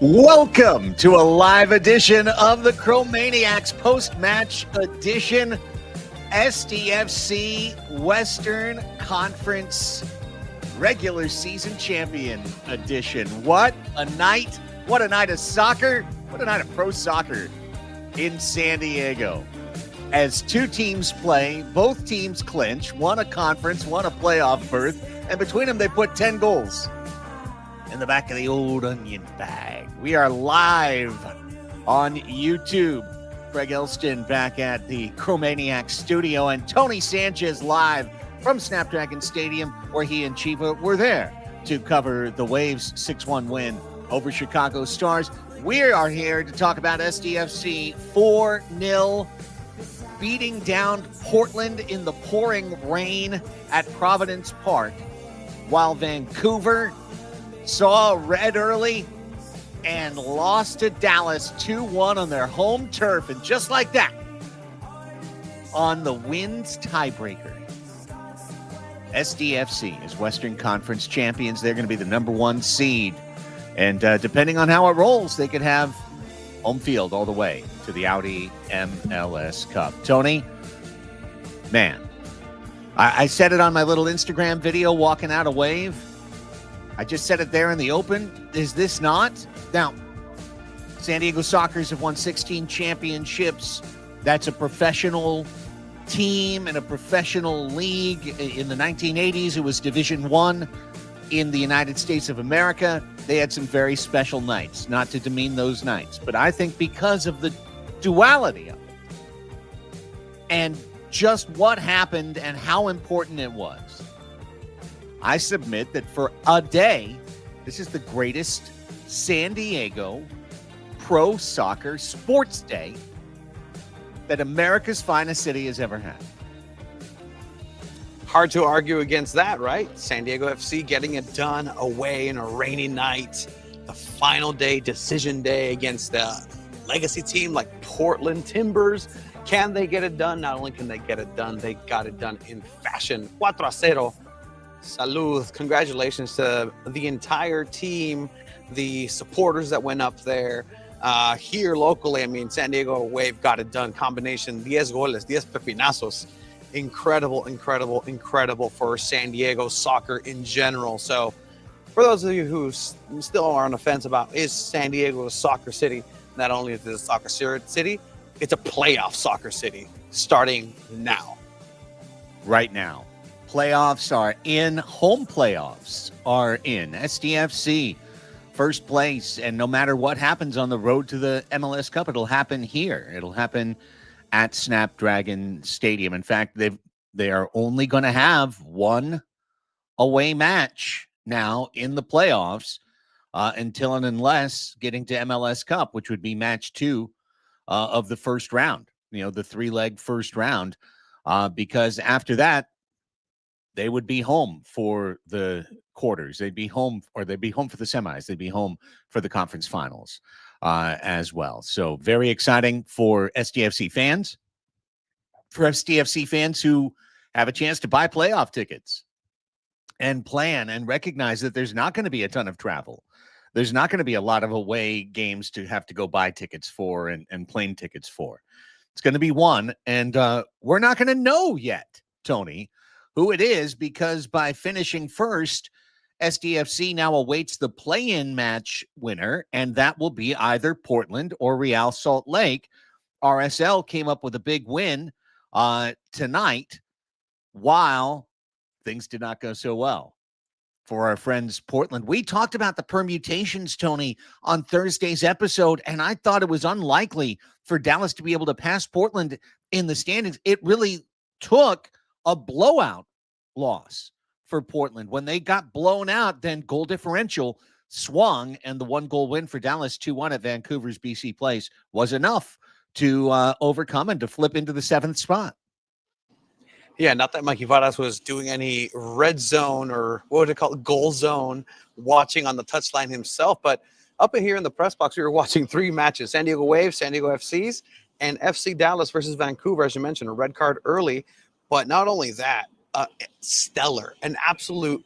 Welcome to a live edition of the Chromaniacs Postmatch Edition, SDFC Western Conference Regular Season Champion Edition. What a night. What a night of soccer. What a night of pro soccer in San Diego. As two teams play, both teams clinch, one a conference, one a playoff berth, and between them they put 10 goals in the back of the old onion bag. We are live on YouTube. Greg Elston back at the Chromaniacs studio, and Tony Sanchez live from Snapdragon Stadium, where he and Chiva were there to cover the Waves' 6-1 win over Chicago Stars. We are here to talk about SDFC 4-0 beating down Portland in the pouring rain at Providence Park, while Vancouver saw red early and lost to Dallas 2-1 on their home turf. And just like that, on the Wins tiebreaker, SDFC is Western Conference champions. They're going to be the number one seed. And depending on how it rolls, they could have home field all the way to the Audi MLS Cup. Tony, man, I said it on my little Instagram video walking out of Wave. I just said it there in the open. Is this not? Now, San Diego Sockers have won 16 championships. That's a professional team and a professional league. In the 1980s, it was Division I in the United States of America. They had some very special nights, not to demean those nights. But I think because of the duality of it and just what happened and how important it was, I submit that for a day, this is the greatest San Diego pro soccer sports day that America's finest city has ever had. Hard to argue against that, right? San Diego FC getting it done away in a rainy night. The final day, decision day against a legacy team like Portland Timbers. Can they get it done? Not only can they get it done, they got it done in fashion. 4-0. Salud. Congratulations to the entire team, the supporters that went up there. Here locally, I mean, San Diego Wave got it done. Combination, 10 goles, 10 pepinazos. Incredible, incredible, incredible for San Diego soccer in general. So for those of you who still are on the fence about, is San Diego a soccer city? Not only is it a soccer city, it's a playoff soccer city starting now. Right now. Playoffs are in. Home playoffs are in. SDFC, first place. And no matter what happens on the road to the MLS Cup, it'll happen here. It'll happen at Snapdragon Stadium. In fact, they are only going to have one away match now in the playoffs until and unless getting to MLS Cup, which would be match 2 of the first round, the 3-leg first round, because after that, they would be home for the quarters. They'd be home for the semis. They'd be home for the conference finals as well. So very exciting for SDFC fans. For SDFC fans who have a chance to buy playoff tickets and plan and recognize that there's not going to be a ton of travel. There's not going to be a lot of away games to have to go buy tickets for and plane tickets for. It's going to be one, and we're not going to know yet, Tony, who it is, because by finishing first, SDFC now awaits the play-in match winner, and that will be either Portland or Real Salt Lake. RSL came up with a big win tonight, while things did not go so well for our friends Portland. We talked about the permutations, Tony, on Thursday's episode, and I thought it was unlikely for Dallas to be able to pass Portland in the standings. It really took a blowout loss for Portland. When they got blown out, then goal differential swung, and the 1-goal win for Dallas 2-1 at Vancouver's BC Place was enough to overcome and to flip into the 7th spot. Yeah, not that Mikey Varas was doing any red zone or what would it call it, goal zone watching on the touchline himself, but up in here in the press box, we were watching 3 matches: San Diego Waves, San Diego FCs, and FC Dallas versus Vancouver. As you mentioned, a red card early, but not only that, stellar, an absolute,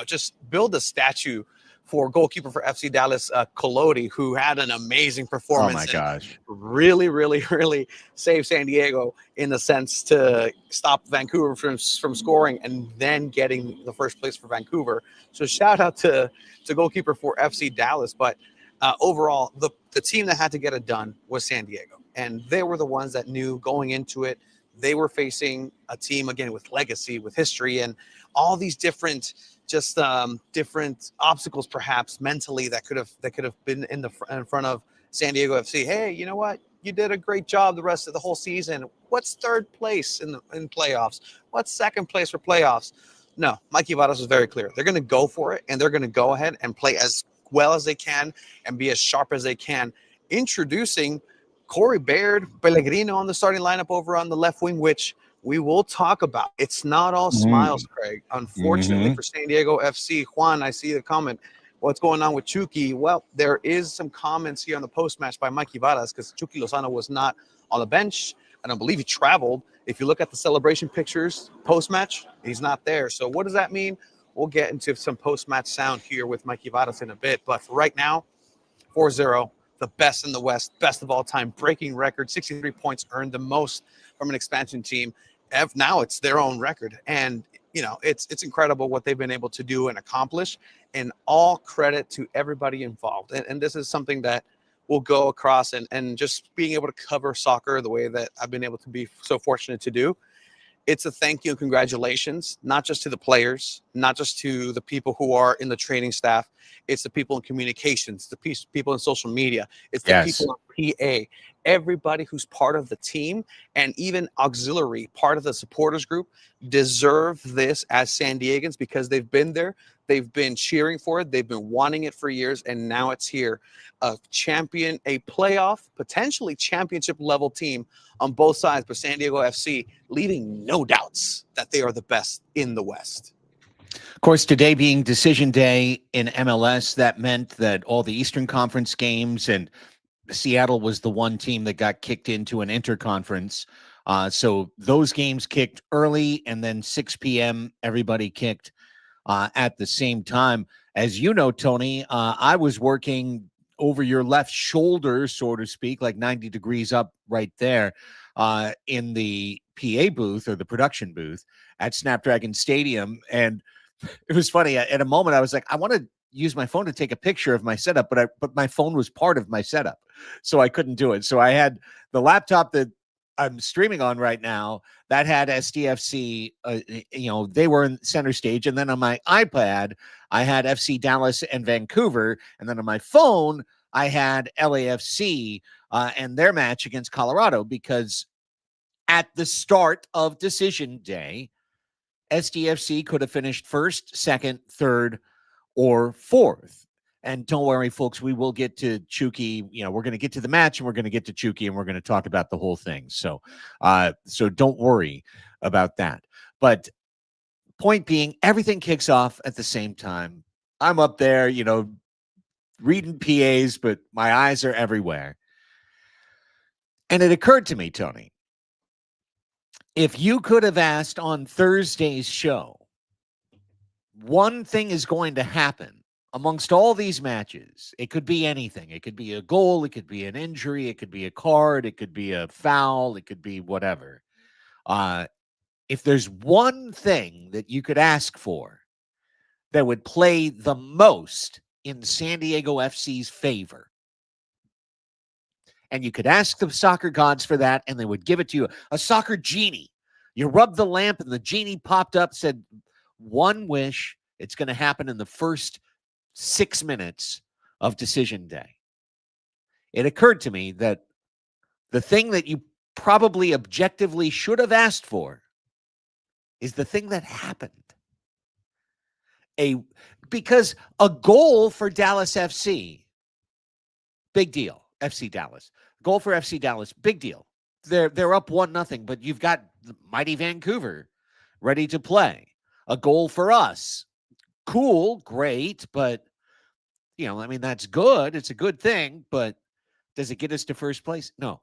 just build a statue for goalkeeper for FC Dallas, Collodi, who had an amazing performance. Oh my gosh. Really, really, really saved San Diego in the sense to stop Vancouver from scoring and then getting the first place for Vancouver. So shout out to goalkeeper for FC Dallas. But overall, the team that had to get it done was San Diego. And they were the ones that knew going into it, they were facing a team, again, with legacy, with history, and all these different different obstacles, perhaps mentally, that could have been in front of San Diego FC. Hey, you know what? You did a great job the rest of the whole season. What's third place in playoffs? What's second place for playoffs? No, Mikey Vadas was very clear. They're going to go for it, and they're going to go ahead and play as well as they can and be as sharp as they can. Introducing Corey Baird, Pellegrino on the starting lineup over on the left wing, which we will talk about. It's not all smiles, Craig. Unfortunately for San Diego FC, Juan, I see the comment. What's going on with Chucky? Well, there is some comments here on the post-match by Mikey Vadas because Chucky Lozano was not on the bench. I don't believe he traveled. If you look at the celebration pictures post-match, he's not there. So what does that mean? We'll get into some post-match sound here with Mikey Vadas in a bit. But for right now, 4-0, the best in the West, best of all time, breaking record, 63 points earned, the most from an expansion team. Now it's their own record. And, you know, it's incredible what they've been able to do and accomplish. And all credit to everybody involved. And this is something that will go across and just being able to cover soccer the way that I've been able to be so fortunate to do. It's a thank you and congratulations, not just to the players, not just to the people who are in the training staff. It's the people in communications, the people in social media. It's the people in PA, everybody who's part of the team and even auxiliary, part of the supporters group, deserve this as San Diegans because they've been there. They've been cheering for it. They've been wanting it for years, and now it's here. A champion, a playoff, potentially championship level team on both sides, but San Diego FC leaving no doubts that they are the best in the West. Of course, today being decision day in MLS, that meant that all the Eastern Conference games, and Seattle was the one team that got kicked into an interconference. So those games kicked early, and then 6 p.m. everybody kicked at the same time. As you know, Tony, I was working over your left shoulder, so to speak, like 90 degrees up right there in the PA booth or the production booth at Snapdragon Stadium. And it was funny. At a moment, I was like, I want to use my phone to take a picture of my setup, but my phone was part of my setup, so I couldn't do it. So I had the laptop that I'm streaming on right now that had SDFC, they were in center stage. And then on my iPad, I had FC Dallas and Vancouver. And then on my phone, I had LAFC and their match against Colorado, because at the start of decision day, SDFC could have finished first, second, third, or fourth. And don't worry, folks, we will get to Chucky. We're going to get to the match, and we're going to get to Chucky, and we're going to talk about the whole thing. So don't worry about that. But point being, everything kicks off at the same time. I'm up there, reading PAs, but my eyes are everywhere. And it occurred to me, Tony, if you could have asked on Thursday's show, one thing is going to happen amongst all these matches. It could be anything. It could be a goal. It could be an injury. It could be a card. It could be a foul. It could be whatever. If there's one thing that you could ask for that would play the most in San Diego FC's favor, and you could ask the soccer gods for that, and they would give it to you, a soccer genie. You rubbed the lamp, and the genie popped up, said, one wish. It's going to happen in the first 6 minutes of decision day. It occurred to me that the thing that you probably objectively should have asked for is the thing that happened. Because a goal for Dallas FC, big deal. FC Dallas. Goal for FC Dallas, big deal. They're up 1-0, but you've got the mighty Vancouver ready to play. A goal for us. Cool, great, but that's good. It's a good thing, but does it get us to first place? No.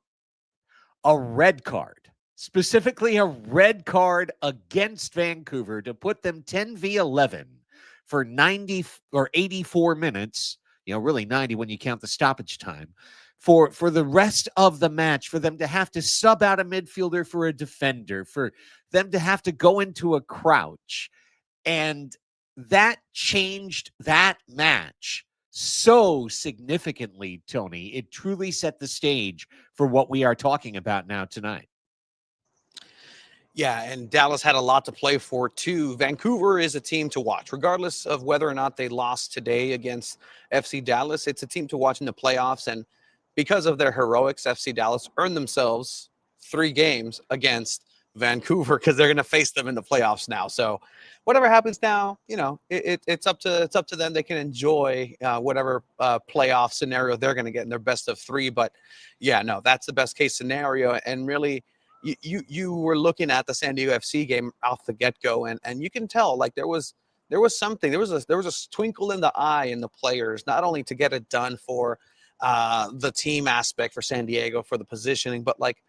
A red card, specifically a red card against Vancouver to put them 10v11 for 90 or 84 minutes, really 90 when you count the stoppage time, for the rest of the match, for them to have to sub out a midfielder for a defender, for them to have to go into a crouch. And that changed that match so significantly, Tony. It truly set the stage for what we are talking about now tonight. Yeah, and Dallas had a lot to play for, too. Vancouver is a team to watch. Regardless of whether or not they lost today against FC Dallas, it's a team to watch in the playoffs. And because of their heroics, FC Dallas earned themselves 3 games against Vancouver because they're going to face them in the playoffs now. So whatever happens now, it's up to them. They can enjoy whatever playoff scenario they're going to get in their best of 3. But yeah, no, that's the best case scenario. And really, you were looking at the San Diego FC game off the get-go, and you can tell like there was something, there was a twinkle in the eye in the players, not only to get it done for the team aspect for San Diego, for the positioning, but like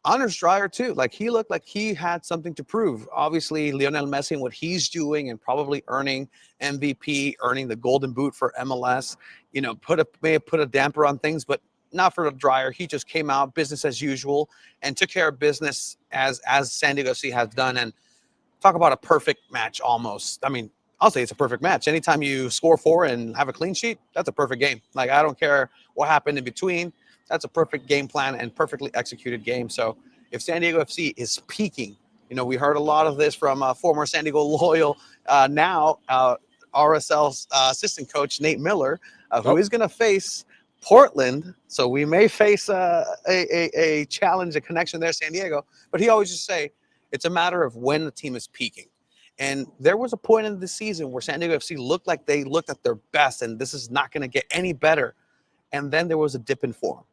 Anders Dreyer too. Like he looked like he had something to prove. Obviously, Lionel Messi and what he's doing, and probably earning MVP, earning the Golden Boot for MLS, may have put a damper on things, but not for Dreyer. He just came out business as usual and took care of business as San Diego FC has done. And talk about a perfect match almost. I mean, I'll say it's a perfect match. Anytime you score 4 and have a clean sheet, that's a perfect game. Like, I don't care what happened in between. That's a perfect game plan and perfectly executed game. So if San Diego FC is peaking, we heard a lot of this from former San Diego loyal, now RSL assistant coach Nate Miller, who is going to face Portland, so we may face a challenge, a connection there, San Diego. But he always just say it's a matter of when the team is peaking. And there was a point in the season where San Diego FC looked like they looked at their best, and this is not going to get any better. And then there was a dip in form.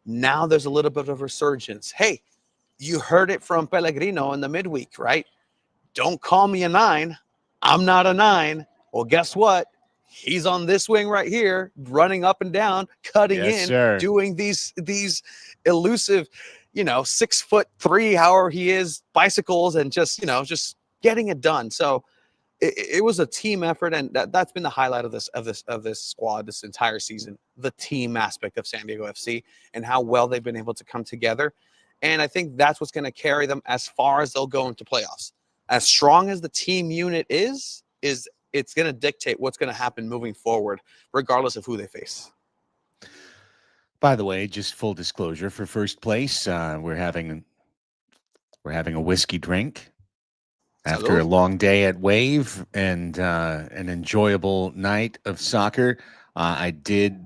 Now there's a little bit of resurgence. Hey, you heard it from Pellegrino in the midweek, right? Don't call me a 9. I'm not a 9. Well, guess what? He's on this wing right here, running up and down, cutting in, sir. Doing these elusive, 6'3", however he is, bicycles, and just getting it done. So it was a team effort, and that's been the highlight of this squad this entire season. The team aspect of San Diego FC and how well they've been able to come together. And I think that's what's going to carry them as far as they'll go into playoffs. As strong as the team unit is it's going to dictate what's going to happen moving forward, regardless of who they face. By the way, just full disclosure, for first place, we're having a whiskey drink after a long day at Wave and an enjoyable night of soccer. I did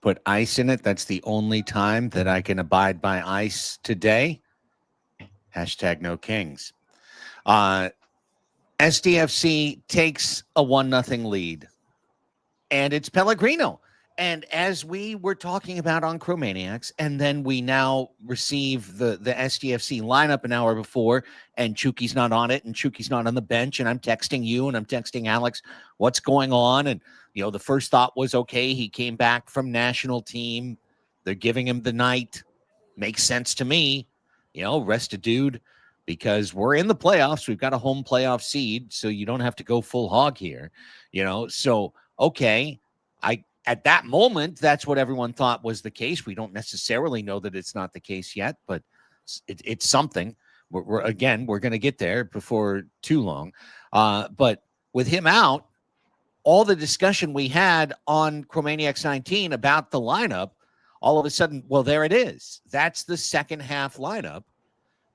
put ice in it. That's the only time that I can abide by ice today. #NoKings. SDFC takes a 1-0 lead, and it's Pellegrino. And as we were talking about on Chromaniacs, and then we now receive the SDFC lineup an hour before, and Chuki's not on it, and Chuki's not on the bench, and I'm texting you, and I'm texting Alex, what's going on? And, the first thought was, okay, he came back from national team. They're giving him the night. Makes sense to me. Rest a dude. Because we're in the playoffs. We've got a home playoff seed, so you don't have to go full hog here. So, okay, at that moment, that's what everyone thought was the case. We don't necessarily know that it's not the case yet, but it's something. We're going to get there before too long. But with him out, all the discussion we had on Chromaniacs 19 about the lineup, all of a sudden, well, there it is. That's the second half lineup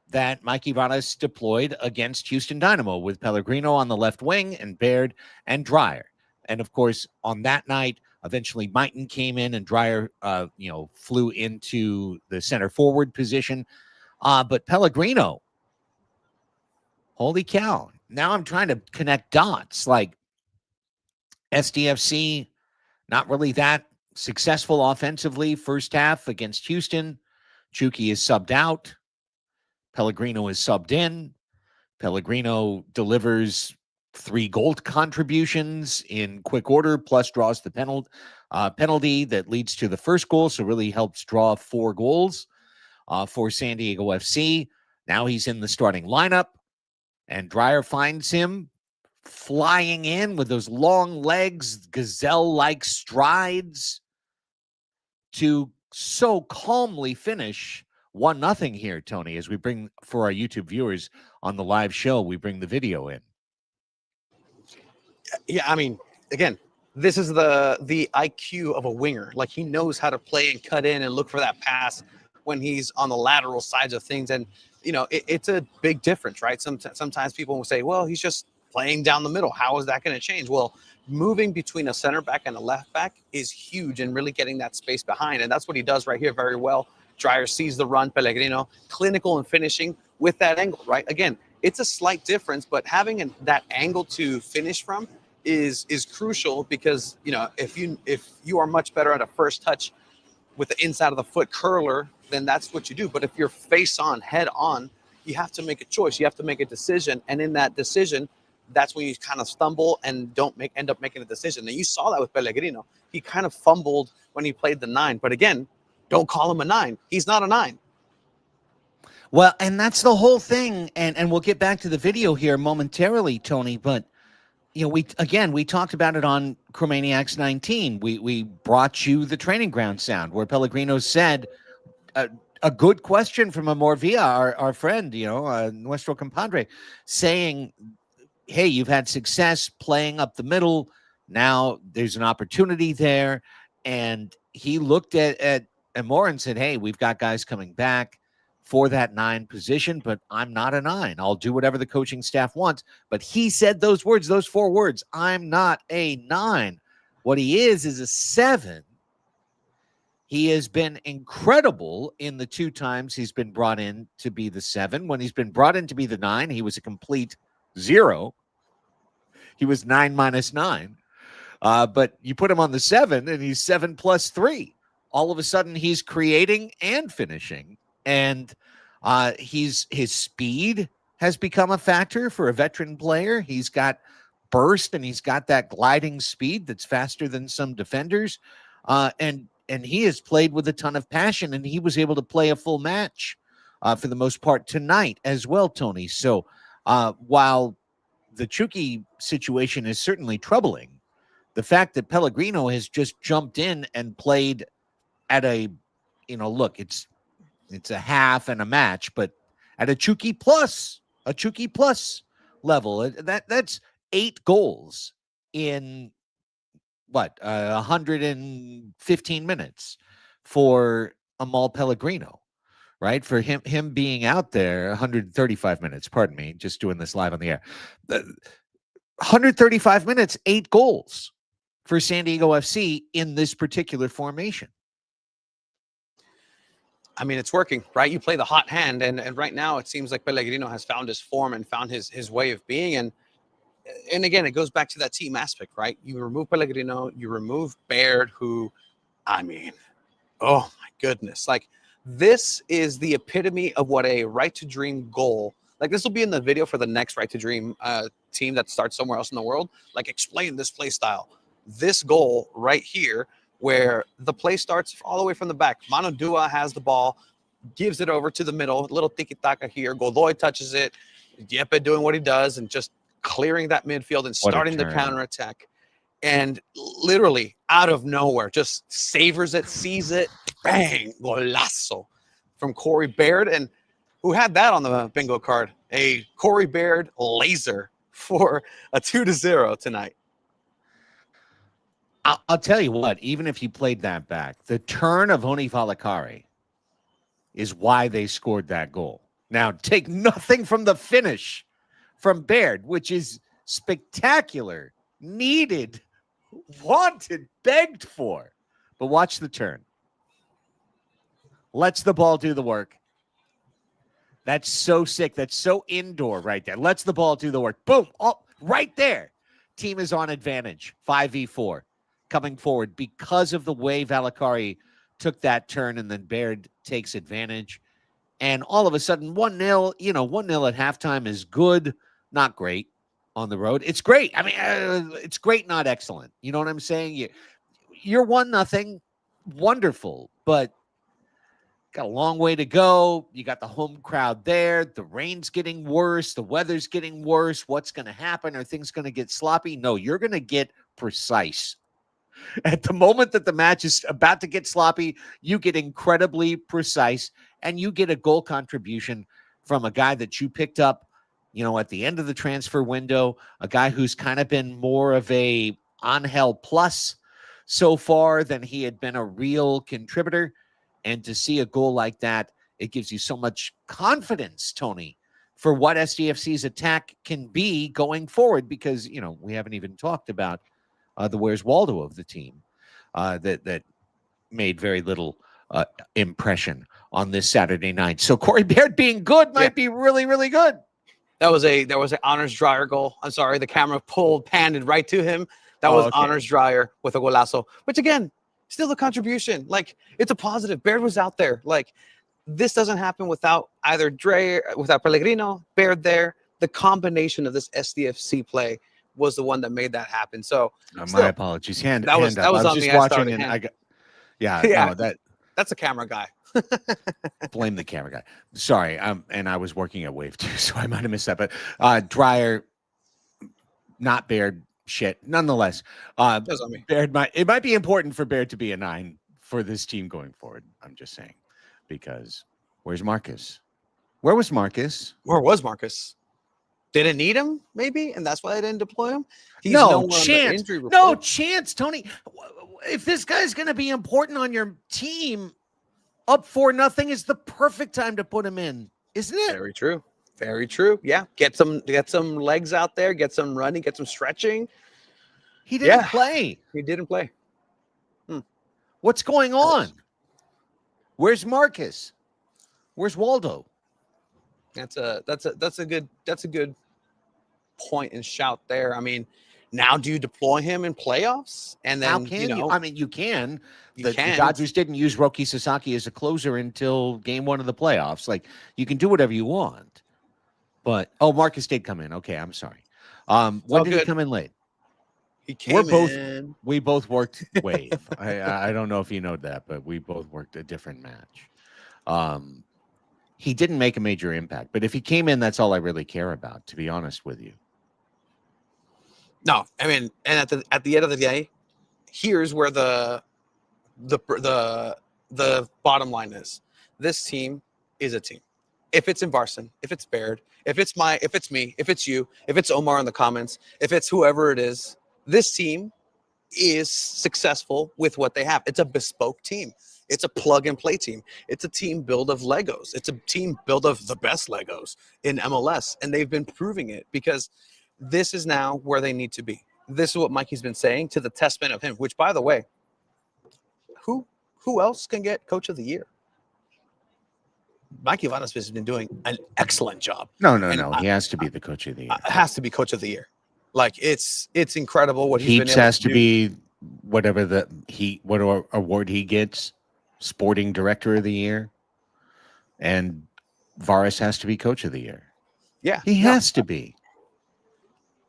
that Mike Ibanez deployed against Houston Dynamo, with Pellegrino on the left wing and Baird and Dreyer. And of course, on that night, eventually Mighton came in and Dreyer, flew into the center forward position. But Pellegrino, holy cow. Now I'm trying to connect dots. Like, SDFC, not really that successful offensively first half against Houston. Chuki is subbed out. Pellegrino is subbed in. Pellegrino delivers 3 goal contributions in quick order, plus draws the penalty that leads to the first goal. So really helps draw 4 goals for San Diego FC. Now he's in the starting lineup, and Dreyer finds him flying in with those long legs, gazelle-like strides to so calmly finish 1-0 here, Tony, as we bring, for our YouTube viewers on the live show, we bring the video in. Yeah, I mean, again, this is the IQ of a winger. Like, he knows how to play and cut in and look for that pass when he's on the lateral sides of things. And, you know, it's a big difference, right? Sometimes people will say, well, he's just playing down the middle. How is that going to change? Well, moving between a center back and a left back is huge, and really getting that space behind. And that's what he does right here very well. Dreyer sees the run, Pellegrino, clinical and finishing with that angle, right? Again, it's a slight difference, but having that angle to finish from is crucial, because, you know, if you are much better at a first touch with the inside of the foot curler, then that's what you do. But if you're face on, head on, you have to make a choice. You have to make a decision. And in that decision, that's when you kind of stumble and end up making a decision. And you saw that with Pellegrino. He kind of fumbled when he played the 9. But again, don't call him a 9. He's not a 9. Well, and that's the whole thing. And we'll get back to the video here momentarily, Tony. But, you know, we talked about it on Chromaniacs 19. We brought you the training ground sound where Pellegrino said a good question from Amorvia, our friend, you know, nuestro compadre, saying, hey, you've had success playing up the middle. Now there's an opportunity there. And he looked at Amor and said, hey, we've got guys coming back for that 9 position, but I'm not a 9. I'll do whatever the coaching staff wants. But he said those words, those 4 words, I'm not a 9. What he is a 7. He has been incredible in the 2 times he's been brought in to be the 7. When he's been brought in to be the 9, he was a complete 0. He was 9 minus 9. But you put him on the 7, and he's 7 plus 3. All of a sudden, he's creating and finishing. And his speed has become a factor for a veteran player. He's got burst, and he's got that gliding speed that's faster than some defenders. And he has played with a ton of passion, and he was able to play a full match for the most part tonight as well, Tony. So while the Chucky situation is certainly troubling, the fact that Pellegrino has just jumped in and played at a, you know, look, it's a half and a match, but at a Chucky plus level, that's 8 goals in what, 115 minutes for Amal Pellegrino, right? For him being out there, 135 minutes, pardon me, just doing this live on the air. 135 minutes, 8 goals for SanDiego FC in this particular formation. I mean, it's working, right? You play the hot hand, and right now it seems like Pellegrino has found his form and found his way of being. And again, it goes back to that team aspect, right? You remove Pellegrino, you remove Baird, who, I mean, oh my goodness. Like, this is the epitome of what a right to dream goal. Like, this will be in the video for the next right to dream team that starts somewhere else in the world. Like, explain this play style. This goal right here, where the play starts all the way from the back. Manu Dua has the ball, gives it over to the middle, little tiki-taka here. Godoy touches it. Dieppe doing what he does and just clearing that midfield and starting the counterattack. And literally out of nowhere, just savors it, sees it, bang, golazo from Corey Baird. And who had that on the bingo card? A Corey Baird laser for a 2-0 tonight. I'll tell you what, even if you played that back, the turn of Honi Valakari is why they scored that goal. Now, take nothing from the finish from Baird, which is spectacular, needed, wanted, begged for. But watch the turn. Lets the ball do the work. That's so sick. That's so indoor right there. Lets the ball do the work. Boom. Oh, right there. Team is on advantage. 5v4. Coming forward because of the way Valakari took that turn, and then Baird takes advantage. And all of a sudden, 1-0, 1-0 at halftime is good, not great on the road. It's great. I mean, it's great, not excellent. You know what I'm saying? You're 1-0, wonderful. But got a long way to go. You got the home crowd there. The rain's getting worse. The weather's getting worse. What's going to happen? Are things going to get sloppy? No, you're going to get precise. At the moment that the match is about to get sloppy, you get incredibly precise, and you get a goal contribution from a guy that you picked up, at the end of the transfer window, a guy who's kind of been more of a Angel plus so far than he had been a real contributor. And to see a goal like that, it gives you so much confidence, Tony, for what SDFC's attack can be going forward, because, we haven't even talked about the Where's Waldo of the team that made very little impression on this Saturday night. So Corey Baird being good might be really, really good. There was an Honors Dryer goal. I'm sorry, the camera panned right to him. That was Honors Dryer with a golazo, which again, still the contribution. Like, it's a positive. Baird was out there. Like, this doesn't happen without either Dreyer, without Pellegrino, Baird there. The combination of this SDFC play was the one that made that happen. So my apologies. That was I was just watching, and I got that's a camera guy. Blame the camera guy. Sorry, and I was working at Wave 2, so I might have missed that. But Dryer, not Baird. Shit. Nonetheless, Baird might be important for Baird to be a 9 for this team going forward. I'm just saying, because where's Marcus? Where was Marcus? Where was Marcus? Didn't need him, maybe, and that's why they didn't deploy him. He's no chance. No chance, Tony. If this guy's going to be important on your team, up 4-0 is the perfect time to put him in, isn't it? Very true. Very true. Yeah, get some legs out there, get some running, get some stretching. He didn't play. He didn't play. What's going on? Where's Marcus? Where's Waldo? That's a good point and shout there. I mean, now do you deploy him in playoffs? And then how can you? I mean, you can. The Dodgers didn't use Roki Sasaki as a closer until game 1 of the playoffs. Like, you can do whatever you want. But Marcus did come in. Okay, I'm sorry. When did he come in late? He came in. We both worked Wave. I don't know if you know that, but we both worked a different match. He didn't make a major impact, but if he came in, that's all I really care about, to be honest with you. No, I mean, and at the end of the day, here's where the bottom line is. This team is a team. If it's in Varson, if it's Baird, if it's me, if it's you, if it's Omar in the comments, if it's whoever it is, this team is successful with what they have. It's a bespoke team. It's a plug and play team. It's a team build of Legos. It's a team build of the best Legos in MLS. And they've been proving it, because this is now where they need to be. This is what Mikey's been saying, to the testament of him, which, by the way, who else can get Coach of the Year? Mikey Vadas has been doing an excellent job. No. He has to be the Coach of the Year. Has to be Coach of the Year. Like, it's incredible what he's Heaps been able has to be whatever what award he gets, Sporting Director of the Year, and Varas has to be Coach of the Year. Yeah, he has to be.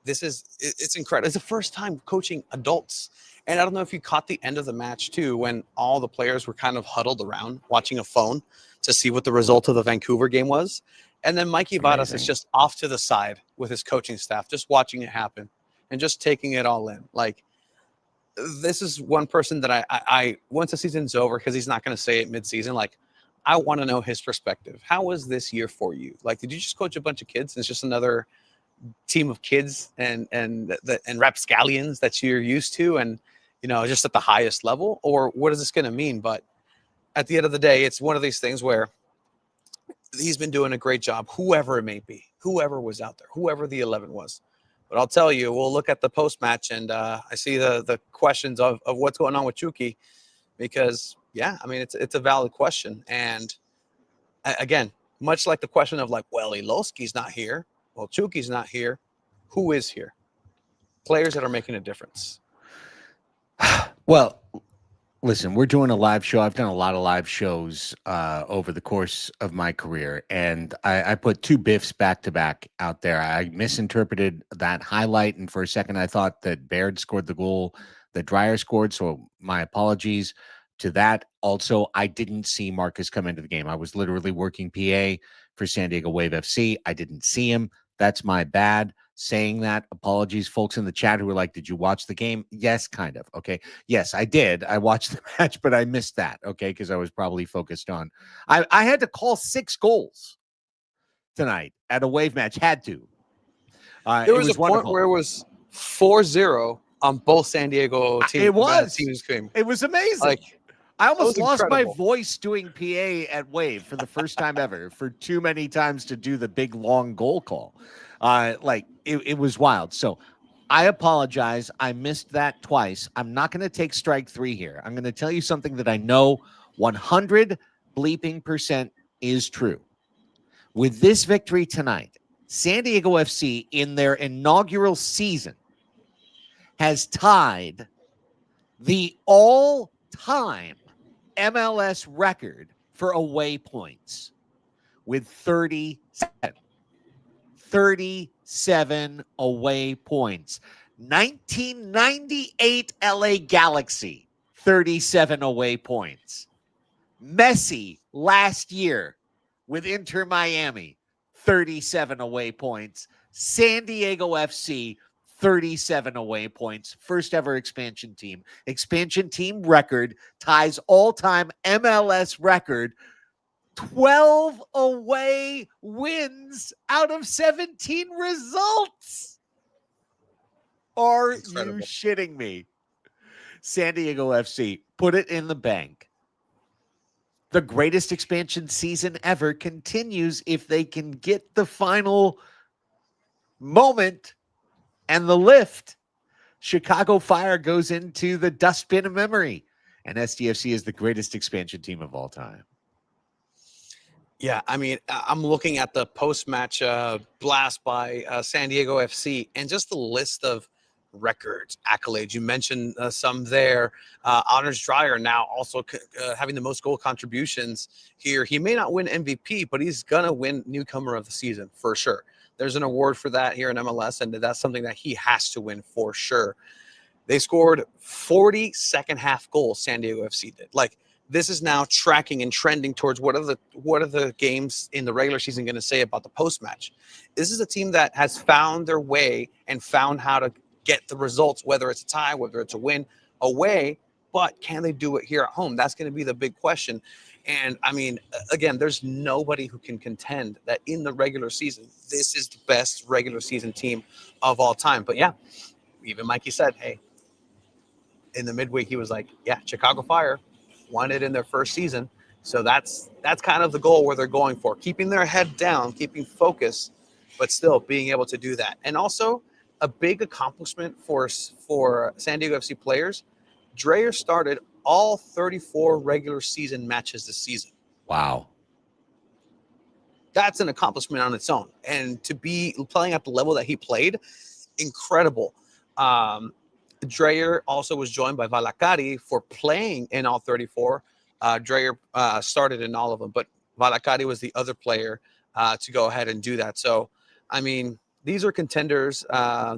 It's incredible. It's the first time coaching adults. And I don't know if you caught the end of the match too, when all the players were kind of huddled around watching a phone to see what the result of the Vancouver game was. And then Mikey Vadas is just off to the side with his coaching staff, just watching it happen and just taking it all in. Like, this is one person that I once the season's over, because he's not going to say it mid-season, like, I want to know his perspective. How was this year for you? Like, did you just coach a bunch of kids? And it's just another team of kids and rapscallions that you're used to, and, just at the highest level? Or what is this going to mean? But at the end of the day, it's one of these things where he's been doing a great job, whoever it may be, whoever was out there, whoever the 11 was. But I'll tell you, we'll look at the post-match, and I see the questions of what's going on with Chucky, because, I mean, it's a valid question. And again, much like the question of, like, well, Iloski's not here, well, Chuky's not here, who is here? Players that are making a difference. Well, listen, we're doing a live show. I've done a lot of live shows over the course of my career, and I put 2 biffs back-to-back out there. I misinterpreted that highlight, and for a second I thought that Baird scored the goal that Dryer scored, so my apologies to that. Also, I didn't see Marcus come into the game. I was literally working PA for San Diego Wave FC. I didn't see him. That's my bad. Saying that, apologies, folks in the chat who were like, did you watch the game? Yes, kind of. Okay. Yes, I did. I watched the match, but I missed that. Okay. Because I was probably focused on, I had to call 6 goals tonight at a Wave match. Had to. There It was a point wonderful. where it was 4-0 on both San Diego teams. It was. Teams game. It was amazing. Like, I almost lost incredible. my voice doing PA at Wave for the first time ever, for too many times to do the big long goal call. It was wild. So I apologize. I missed that twice. I'm not going to take strike 3 here. I'm going to tell you something that I know 100 bleeping % is true. With this victory tonight, San Diego FC in their inaugural season has tied the all-time MLS record for away points with 37. 37 away points. 1998 LA Galaxy, 37 away points. Messi last year with Inter Miami, 37 away points. San Diego FC, 37 away points. First ever expansion team. Expansion team record ties all-time MLS record. 12 away wins out of 17 results. Are you shitting me? San Diego FC, put it in the bank. The greatest expansion season ever continues if they can get the final moment and the lift. Chicago Fire goes into the dustbin of memory, and SDFC is the greatest expansion team of all time. Yeah, I mean, I'm looking at the post-match blast by San Diego FC, and just the list of records, accolades. You mentioned some there. Anders Dreyer now also having the most goal contributions here. He may not win MVP, but he's going to win newcomer of the season for sure. There's an award for that here in MLS, and that's something that he has to win for sure. They scored 40 second-half goals, San Diego FC did. Like, this is now tracking and trending towards what are the games in the regular season going to say about the post-match. This is a team that has found their way and found how to get the results, whether it's a tie, whether it's a win away, but can they do it here at home? That's going to be the big question. And, I mean, again, there's nobody who can contend that in the regular season, this is the best regular season team of all time. But, yeah, even Mikey said, hey, in the midweek, he was like, yeah, Chicago Fire won it in their first season. So that's kind of the goal where they're going for, keeping their head down, keeping focus, but still being able to do that. And also a big accomplishment for San Diego FC players. Dreyer started all 34 regular season matches this season. Wow. That's an accomplishment on its own. And to be playing at the level that he played, incredible. Dreyer also was joined by Valacari for playing in all 34. Dreyer started in all of them, but Valacari was the other player to go ahead and do that. So, I mean, these are contenders.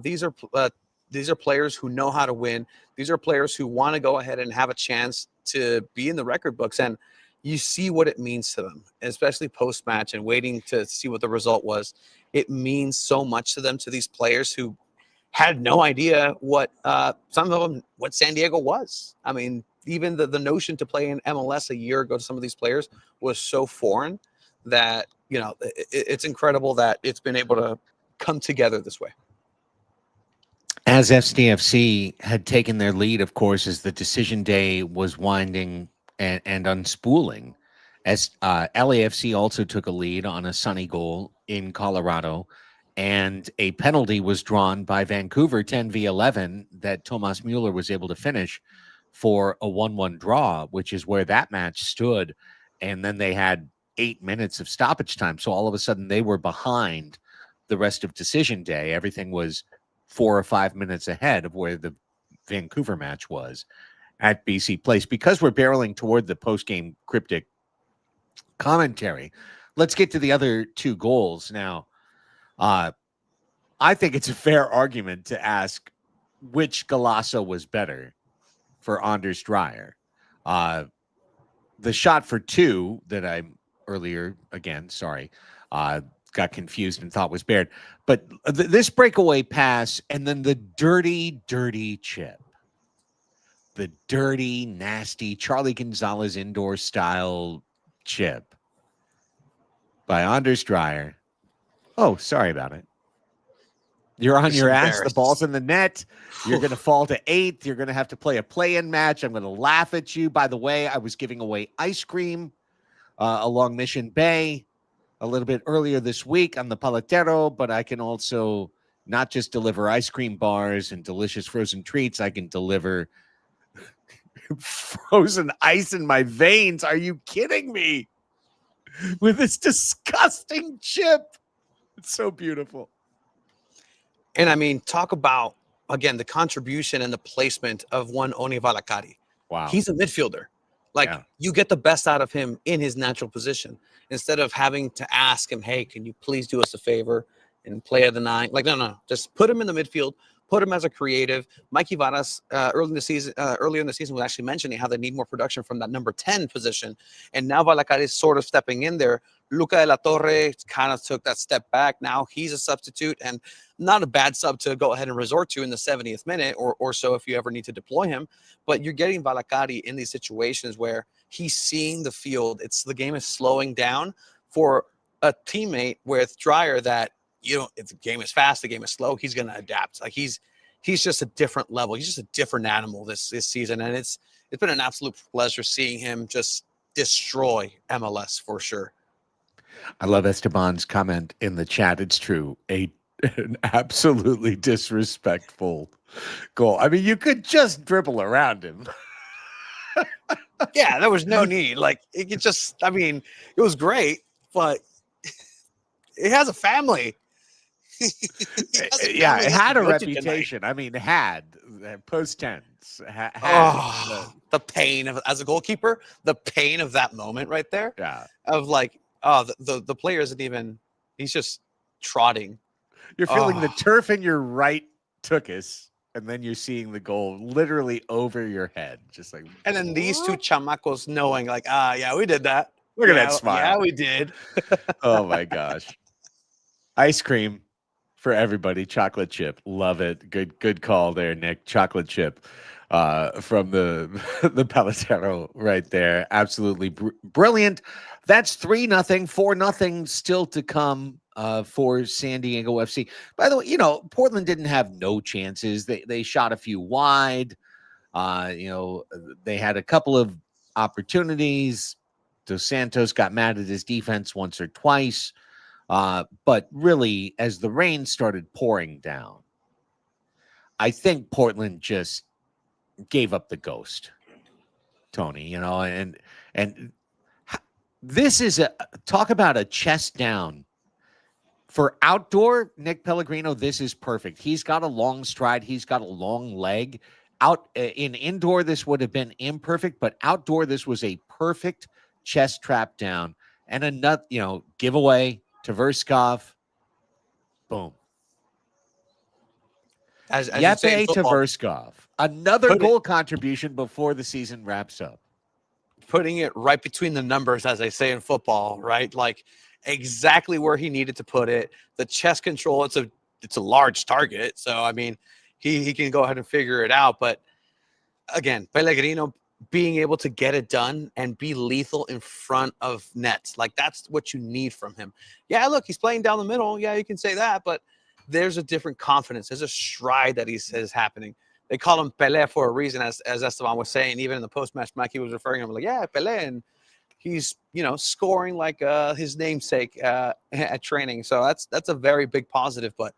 These are players who know how to win. These are players who want to go ahead and have a chance to be in the record books. And you see what it means to them, especially post-match and waiting to see what the result was. It means so much to them, to these players who had no idea what some of them, what San Diego was. I mean, even the notion to play in MLS a year ago to some of these players was so foreign that, you know, it's incredible that it's been able to come together this way. As SDFC had taken their lead, of course, as the decision day was winding and unspooling, as LAFC also took a lead on a sunny goal in Colorado, and a penalty was drawn by Vancouver 10v11 that Thomas Mueller was able to finish for a 1-1 draw, which is where that match stood. And then they had 8 minutes of stoppage time. So all of a sudden they were behind the rest of decision day. Everything was 4 or 5 minutes ahead of where the Vancouver match was at BC Place. Because we're barreling toward the post-game cryptic commentary, let's get to the other 2 goals now. I think it's a fair argument to ask which Golasso was better for Anders Dreyer. The shot for two that I earlier, again, sorry, got confused and thought was Baird. But this breakaway pass and then the dirty, dirty chip. The dirty, nasty Charlie Gonzalez indoor style chip by Anders Dreyer. Oh, sorry about it. You're on your ass. The ball's in the net. You're going to fall to 8th. You're going to have to play a play-in match. I'm going to laugh at you. By the way, I was giving away ice cream along Mission Bay a little bit earlier this week on the Paletero, but I can also not just deliver ice cream bars and delicious frozen treats. I can deliver frozen ice in my veins. Are you kidding me? With this disgusting chip. It's so beautiful. And I mean, talk about, again, the contribution and the placement of one Oni Valakari. Wow. He's a midfielder. Like, you get the best out of him in his natural position instead of having to ask him, hey, can you please do us a favor and play at the 9? Like, no. Just put him in the midfield. Put him as a creative. Mikey Varas earlier in the season was actually mentioning how they need more production from that number 10 position. And now Valakari is sort of stepping in there. Luca de la Torre kind of took that step back. Now he's a substitute and not a bad sub to go ahead and resort to in the 70th minute or so if you ever need to deploy him. But you're getting Valakari in these situations where he's seeing the field. The game is slowing down for a teammate with Dreyer that, if the game is fast, the game is slow, he's going to adapt. Like he's just a different level. He's just a different animal this season. And it's been an absolute pleasure seeing him just destroy MLS for sure. I love Esteban's comment in the chat. It's true. An absolutely disrespectful goal. I mean, you could just dribble around him. Yeah, there was no need. Like, it was great, but it has a family. It had a reputation. Tonight. I mean, post tense. The pain of, as a goalkeeper, the pain of that moment right there. Yeah. Of like, the player isn't even. He's just trotting. You're feeling the turf in your right tuchus, and then you're seeing the goal literally over your head, just like. And then these two chamacos knowing, like, yeah, we did that. Look at that smile. Yeah, we did. Oh my gosh. Ice cream. For everybody, chocolate chip, love it. Good call there, Nick. Chocolate chip from the Paletero right there, absolutely brilliant. That's 3-0, 4-0 still to come for San Diego FC. By the way, Portland didn't have no chances. They shot a few wide. They had a couple of opportunities. Dos Santos got mad at his defense once or twice. But really, as the rain started pouring down, I think Portland just gave up the ghost, Tony, and this is talk about a chest down for outdoor Nick Pellegrino. This is perfect. He's got a long stride. He's got a long leg. Out in indoor, this would have been imperfect, but outdoor, this was a perfect chest trap down and a nut, giveaway. Tverskov, boom. As Yepe Tverskov, another goal contribution before the season wraps up. Putting it right between the numbers, as they say in football, right? Like exactly where he needed to put it. The chest control, it's a large target. So, I mean, he can go ahead and figure it out. But again, Pellegrino being able to get it done and be lethal in front of nets. Like that's what you need from him. Yeah, look, he's playing down the middle. Yeah, you can say that, but there's a different confidence. There's a stride that he says happening. They call him Pelé for a reason, as Esteban was saying. Even in the post-match, Mikey was referring to him like, yeah, Pelé. And he's, scoring like his namesake at training. So that's a very big positive. But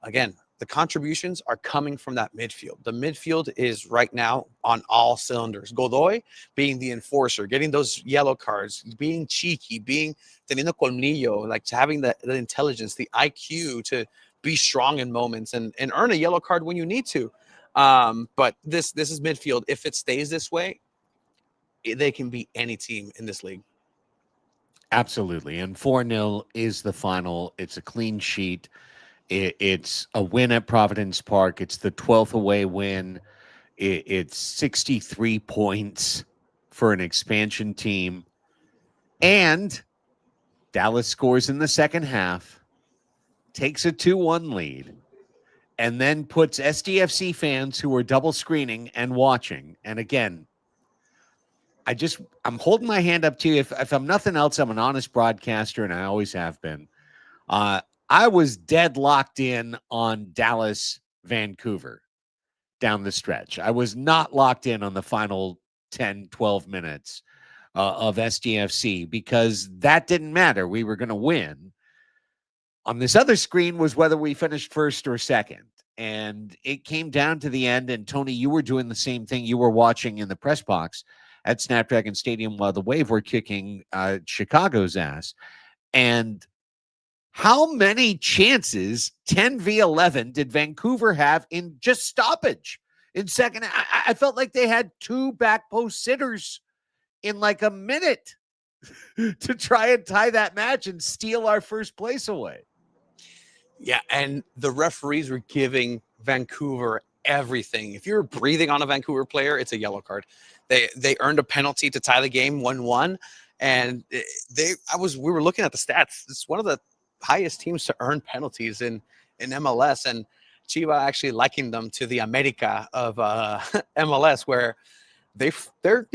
again, the contributions are coming from that midfield. The midfield is right now on all cylinders. Godoy being the enforcer, getting those yellow cards, being cheeky, teniendo colmillo, like having the intelligence, the IQ to be strong in moments and earn a yellow card when you need to. But this is midfield. If it stays this way, they can beat any team in this league. Absolutely. And 4-0 is the final. It's a clean sheet. It's a win at Providence Park. It's the 12th away win. It's 63 points. for an expansion team. And Dallas scores in the second half, takes a 2-1 lead, and then puts SDFC fans who are double screening and watching. And again, I'm holding my hand up to you. If I'm nothing else, I'm an honest broadcaster, and I always have been. I was dead locked in on Dallas, Vancouver down the stretch. I was not locked in on the final 10, 12 minutes of SDFC because that didn't matter. We were going to win. On this other screen was whether we finished first or second. And it came down to the end. And Tony, you were doing the same thing. You were watching in the press box at Snapdragon Stadium while the Wave were kicking Chicago's ass. And how many chances, 10v11, did Vancouver have in just stoppage? In second, I felt like they had 2 back post sitters in like a minute to try and tie that match and steal our first place away. Yeah, and the referees were giving Vancouver everything. If you're breathing on a Vancouver player, it's a yellow card. They earned a penalty to tie the game 1-1, and we were looking at the stats. It's one of the highest teams to earn penalties in MLS, and Chiva actually likened them to the America of MLS, where they're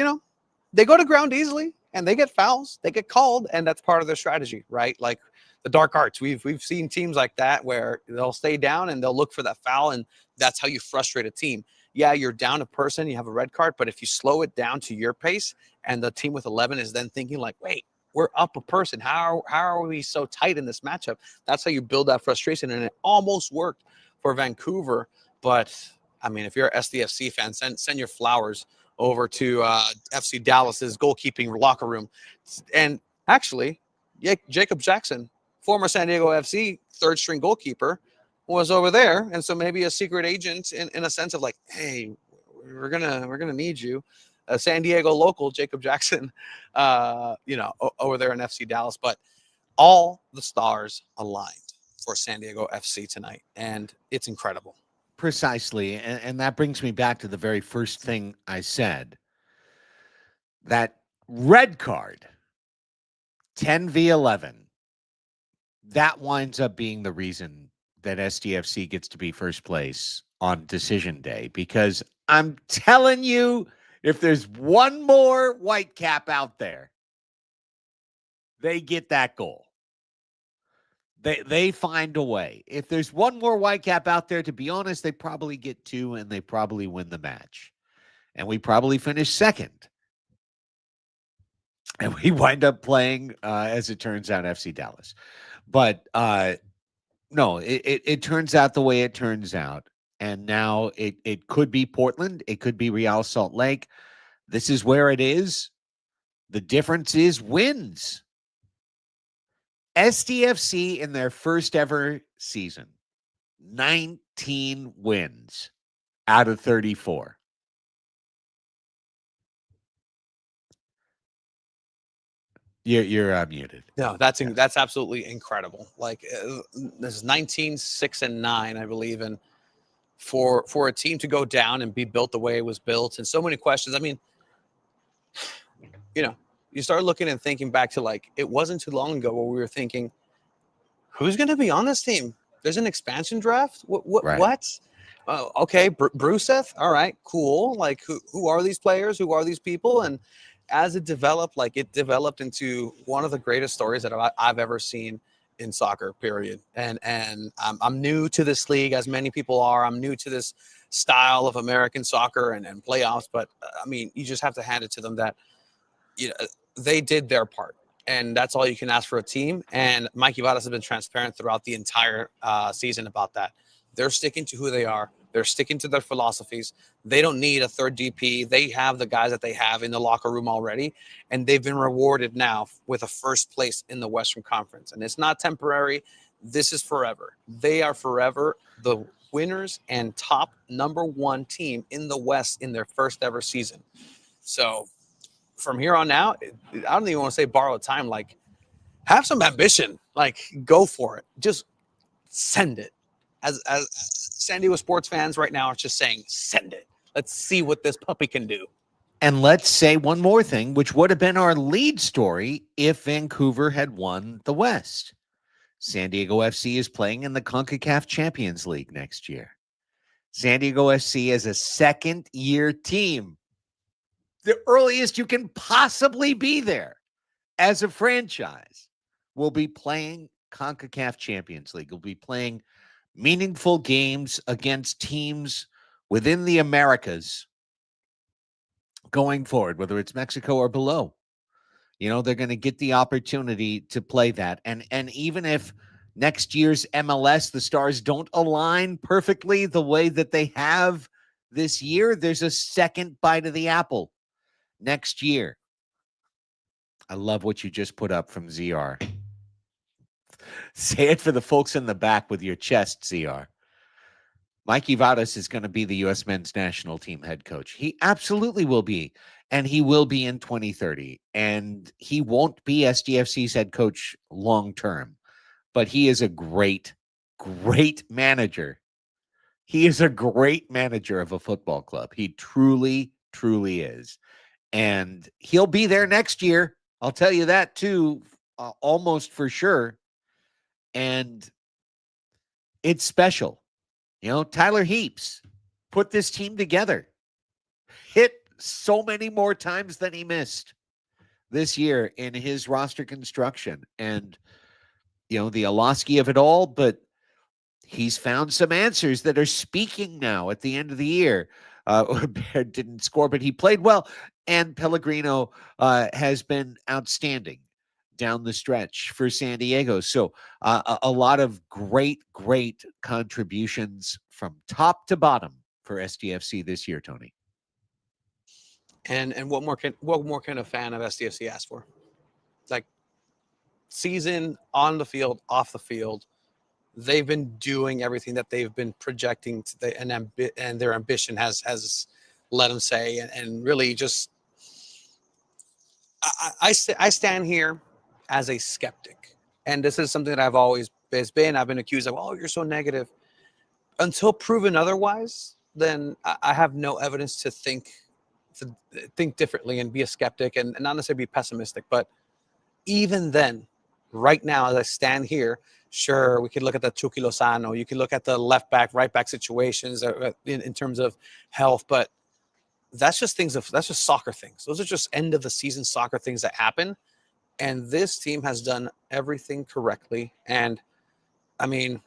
they go to ground easily and they get fouls, they get called, and that's part of their strategy, right? Like the dark arts. We've seen teams like that where they'll stay down and they'll look for that foul, and that's how you frustrate a team. Yeah, you're down a person, you have a red card, but if you slow it down to your pace, and the team with 11 is then thinking like, wait, we're up a person. How are we so tight in this matchup? That's how you build that frustration, and it almost worked for Vancouver. But I mean, if you're an SDFC fan, send your flowers over to FC Dallas's goalkeeping locker room. And actually, Jacob Jackson, former San Diego FC third string goalkeeper, was over there, and so maybe a secret agent in a sense of like, hey, we're gonna need you. San Diego local Jacob Jackson, over there in FC Dallas. But all the stars aligned for San Diego FC tonight, and it's incredible. Precisely, and that brings me back to the very first thing I said. That red card, 10v11, that winds up being the reason that SDFC gets to be first place on decision day, because I'm telling you, if there's one more white cap out there, they get that goal. They find a way. If there's one more white cap out there, to be honest, they probably get 2 and they probably win the match. And we probably finish second. And we wind up playing, as it turns out, FC Dallas. But no, it turns out the way it turns out. And now it could be Portland. It could be Real Salt Lake. This is where it is. The difference is wins. SDFC in their first ever season, 19 wins out of 34. You're muted. No, that's absolutely incredible. Like this is 19, 6 and 9, I believe, and for a team to go down and be built the way it was built, and so many questions. I mean, you start looking and thinking back to like it wasn't too long ago where we were thinking, who's going to be on this team? There's an expansion draft. Right. What? Okay, Bruseth. All right, cool. Like who are these players? Who are these people? And as it developed, it developed into one of the greatest stories that I've ever seen in soccer, period. And I'm new to this league, as many people are. I'm new to this style of American soccer and playoffs. But I mean, you just have to hand it to them that they did their part, and that's all you can ask for a team. And Mikey Vadas has been transparent throughout the entire season about that. They're sticking to who they are. They're sticking to their philosophies. They don't need a third DP. They have the guys that they have in the locker room already, and they've been rewarded now with a first place in the Western Conference. And it's not temporary. This is forever. They are forever the winners and top #1 team in the West in their first ever season. So from here on out, I don't even want to say borrow time. Like, have some ambition. Like, go for it. Just send it. As San Diego sports fans right now are just saying, send it. Let's see what this puppy can do. And let's say one more thing, which would have been our lead story if Vancouver had won the West. San Diego FC is playing in the CONCACAF Champions League next year. San Diego FC is a second-year team. The earliest you can possibly be there as a franchise will be playing CONCACAF Champions League. Will be playing meaningful games against teams within the Americas going forward, whether it's Mexico or below. They're going to get the opportunity to play that. And even if next year's MLS, the stars don't align perfectly the way that they have this year, there's a second bite of the apple next year. I love what you just put up from ZR. Say it for the folks in the back with your chest, ZR. Mikey Vadas is going to be the U.S. men's national team head coach. He absolutely will be, and he will be in 2030. And he won't be SDFC's head coach long term, but he is a great, great manager. He is a great manager of a football club. He truly, truly is. And he'll be there next year. I'll tell you that too, almost for sure. And it's special. Tyler Heaps put this team together, hit so many more times than he missed this year in his roster construction. And, the Olosky of it all, but he's found some answers that are speaking now at the end of the year. Baird didn't score, but he played well. And Pellegrino has been outstanding down the stretch for San Diego. So a lot of great, great contributions from top to bottom for SDFC this year, Tony. And what more can a fan of SDFC ask for? Like, season on the field, off the field, they've been doing everything that they've been projecting to and their ambition has let them say, and really just I stand here as a skeptic, and this is something that I've always been. I've been accused of, oh, you're so negative. Until proven otherwise, then I have no evidence to think differently and be a skeptic, and not necessarily be pessimistic. But even then, right now, as I stand here, sure, we could look at the Chucky Lozano. You could look at the left back, right back situations in terms of health, but that's just soccer things. Those are just end of the season soccer things that happen. And this team has done everything correctly. And I mean,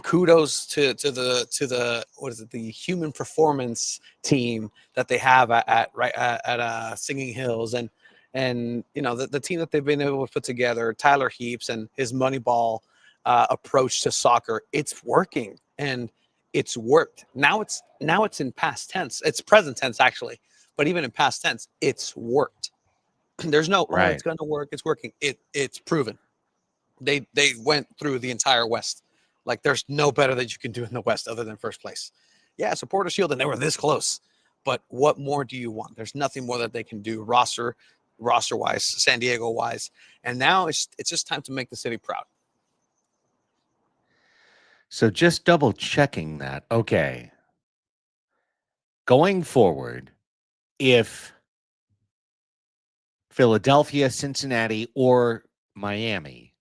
kudos to the human performance team that they have at Singing Hills, and the team that they've been able to put together, Tyler Heaps and his Moneyball approach to soccer. It's working, and it's worked. Now it's in past tense. It's present tense actually, but even in past tense, it's worked. There's no right. Oh, it's going to work. It's working. It's proven. They went through the entire West. Like, there's no better that you can do in the West other than first place. Yeah, Supporter Shield, and they were this close. But what more do you want? There's nothing more that they can do roster-wise, San Diego-wise. And now it's just time to make the city proud. So just double checking that. Okay. Going forward, if Philadelphia, Cincinnati, or Miami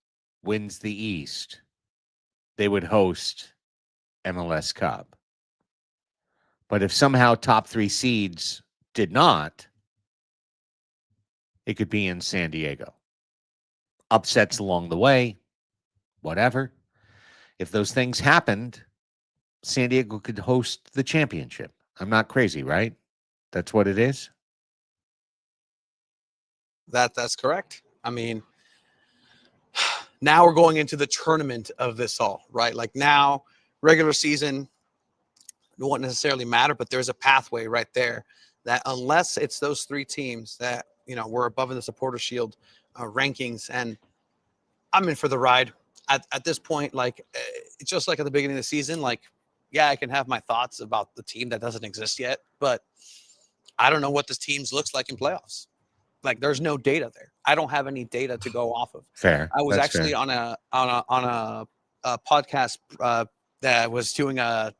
wins the East, they would host MLS Cup. But if somehow top three seeds did not, it could be in San Diego. Upsets along the way, whatever. If those things happened, San Diego could host the championship. I'm not crazy, right? That's what it is? That's correct. I mean, now we're going into the tournament of this all, right? Like, now, regular season won't necessarily matter, but there's a pathway right there that, unless it's those three teams that, we're above in the Supporter Shield rankings, and I'm in for the ride. At this point, like, it's just like at the beginning of the season, like, yeah, I can have my thoughts about the team that doesn't exist yet, but I don't know what this team looks like in playoffs. Like, there's no data there. I don't have any data to go off of. Fair. I was That's actually fair. on a podcast that was doing a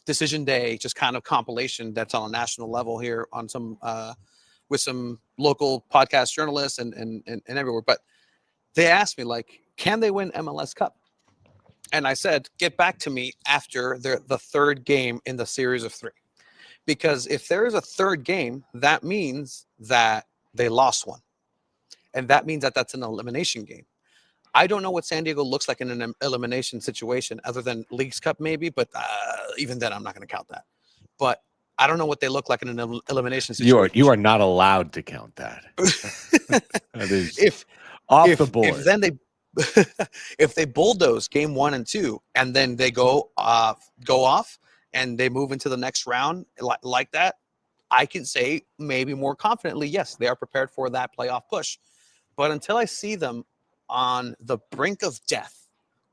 decision day, just kind of compilation that's on a national level here on some with some local podcast journalists and everywhere. But they asked me, like, can they win MLS Cup? And I said, get back to me after the third game in the series of 3. Because if there is a third game, that means that they lost one. And that means that that's an elimination game. I don't know what San Diego looks like in an elimination situation other than Leagues Cup maybe, but even then I'm not going to count that. But I don't know what they look like in an elimination situation. You are not allowed to count that. That is off the board. If then they if they bulldoze game 1 and 2 and then they go off and they move into the next round like that, I can say maybe more confidently, yes, they are prepared for that playoff push. But until I see them on the brink of death,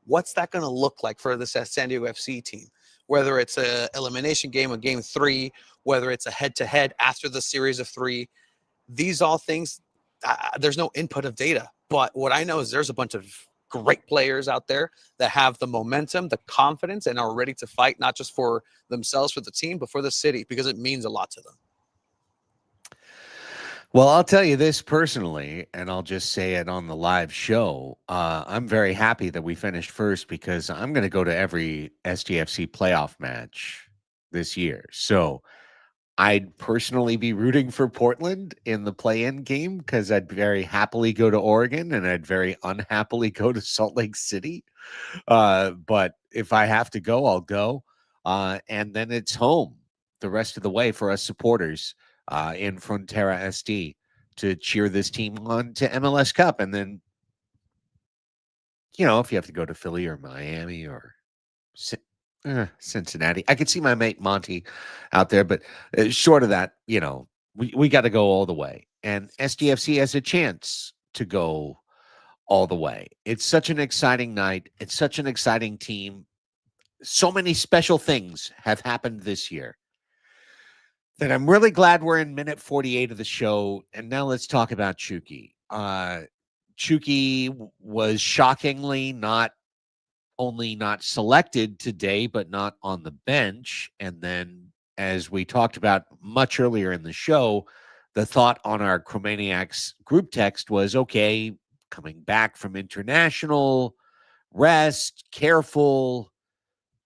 what's that going to look like for this San Diego FC team? Whether it's a elimination game, a game 3, whether it's a head-to-head after the series of 3, these all things, there's no input of data. But what I know is there's a bunch of great players out there that have the momentum, the confidence, and are ready to fight, not just for themselves, for the team, but for the city, because it means a lot to them. Well, I'll tell you this personally, and I'll just say it on the live show. I'm very happy that we finished first because I'm going to go to every SDFC playoff match this year. So I'd personally be rooting for Portland in the play-in game because I'd very happily go to Oregon and I'd very unhappily go to Salt Lake City. But if I have to go, I'll go. And then it's home the rest of the way for us supporters in Frontera SD to cheer this team on to MLS Cup. And then, you know, if you have to go to Philly or Miami or Cincinnati, I could see my mate Monty out there, but short of that, you know, we got to go all the way. And SDFC has a chance to go all the way. It's such an exciting night. It's such an exciting team. So many special things have happened this year that I'm really glad we're in minute 48 of the show. And now let's talk about Chucky. Chucky was shockingly not only not selected today, but not on the bench. And then, as we talked about much earlier in the show, the thought on our Chromaniacs group text was, okay, coming back from international, rest, careful,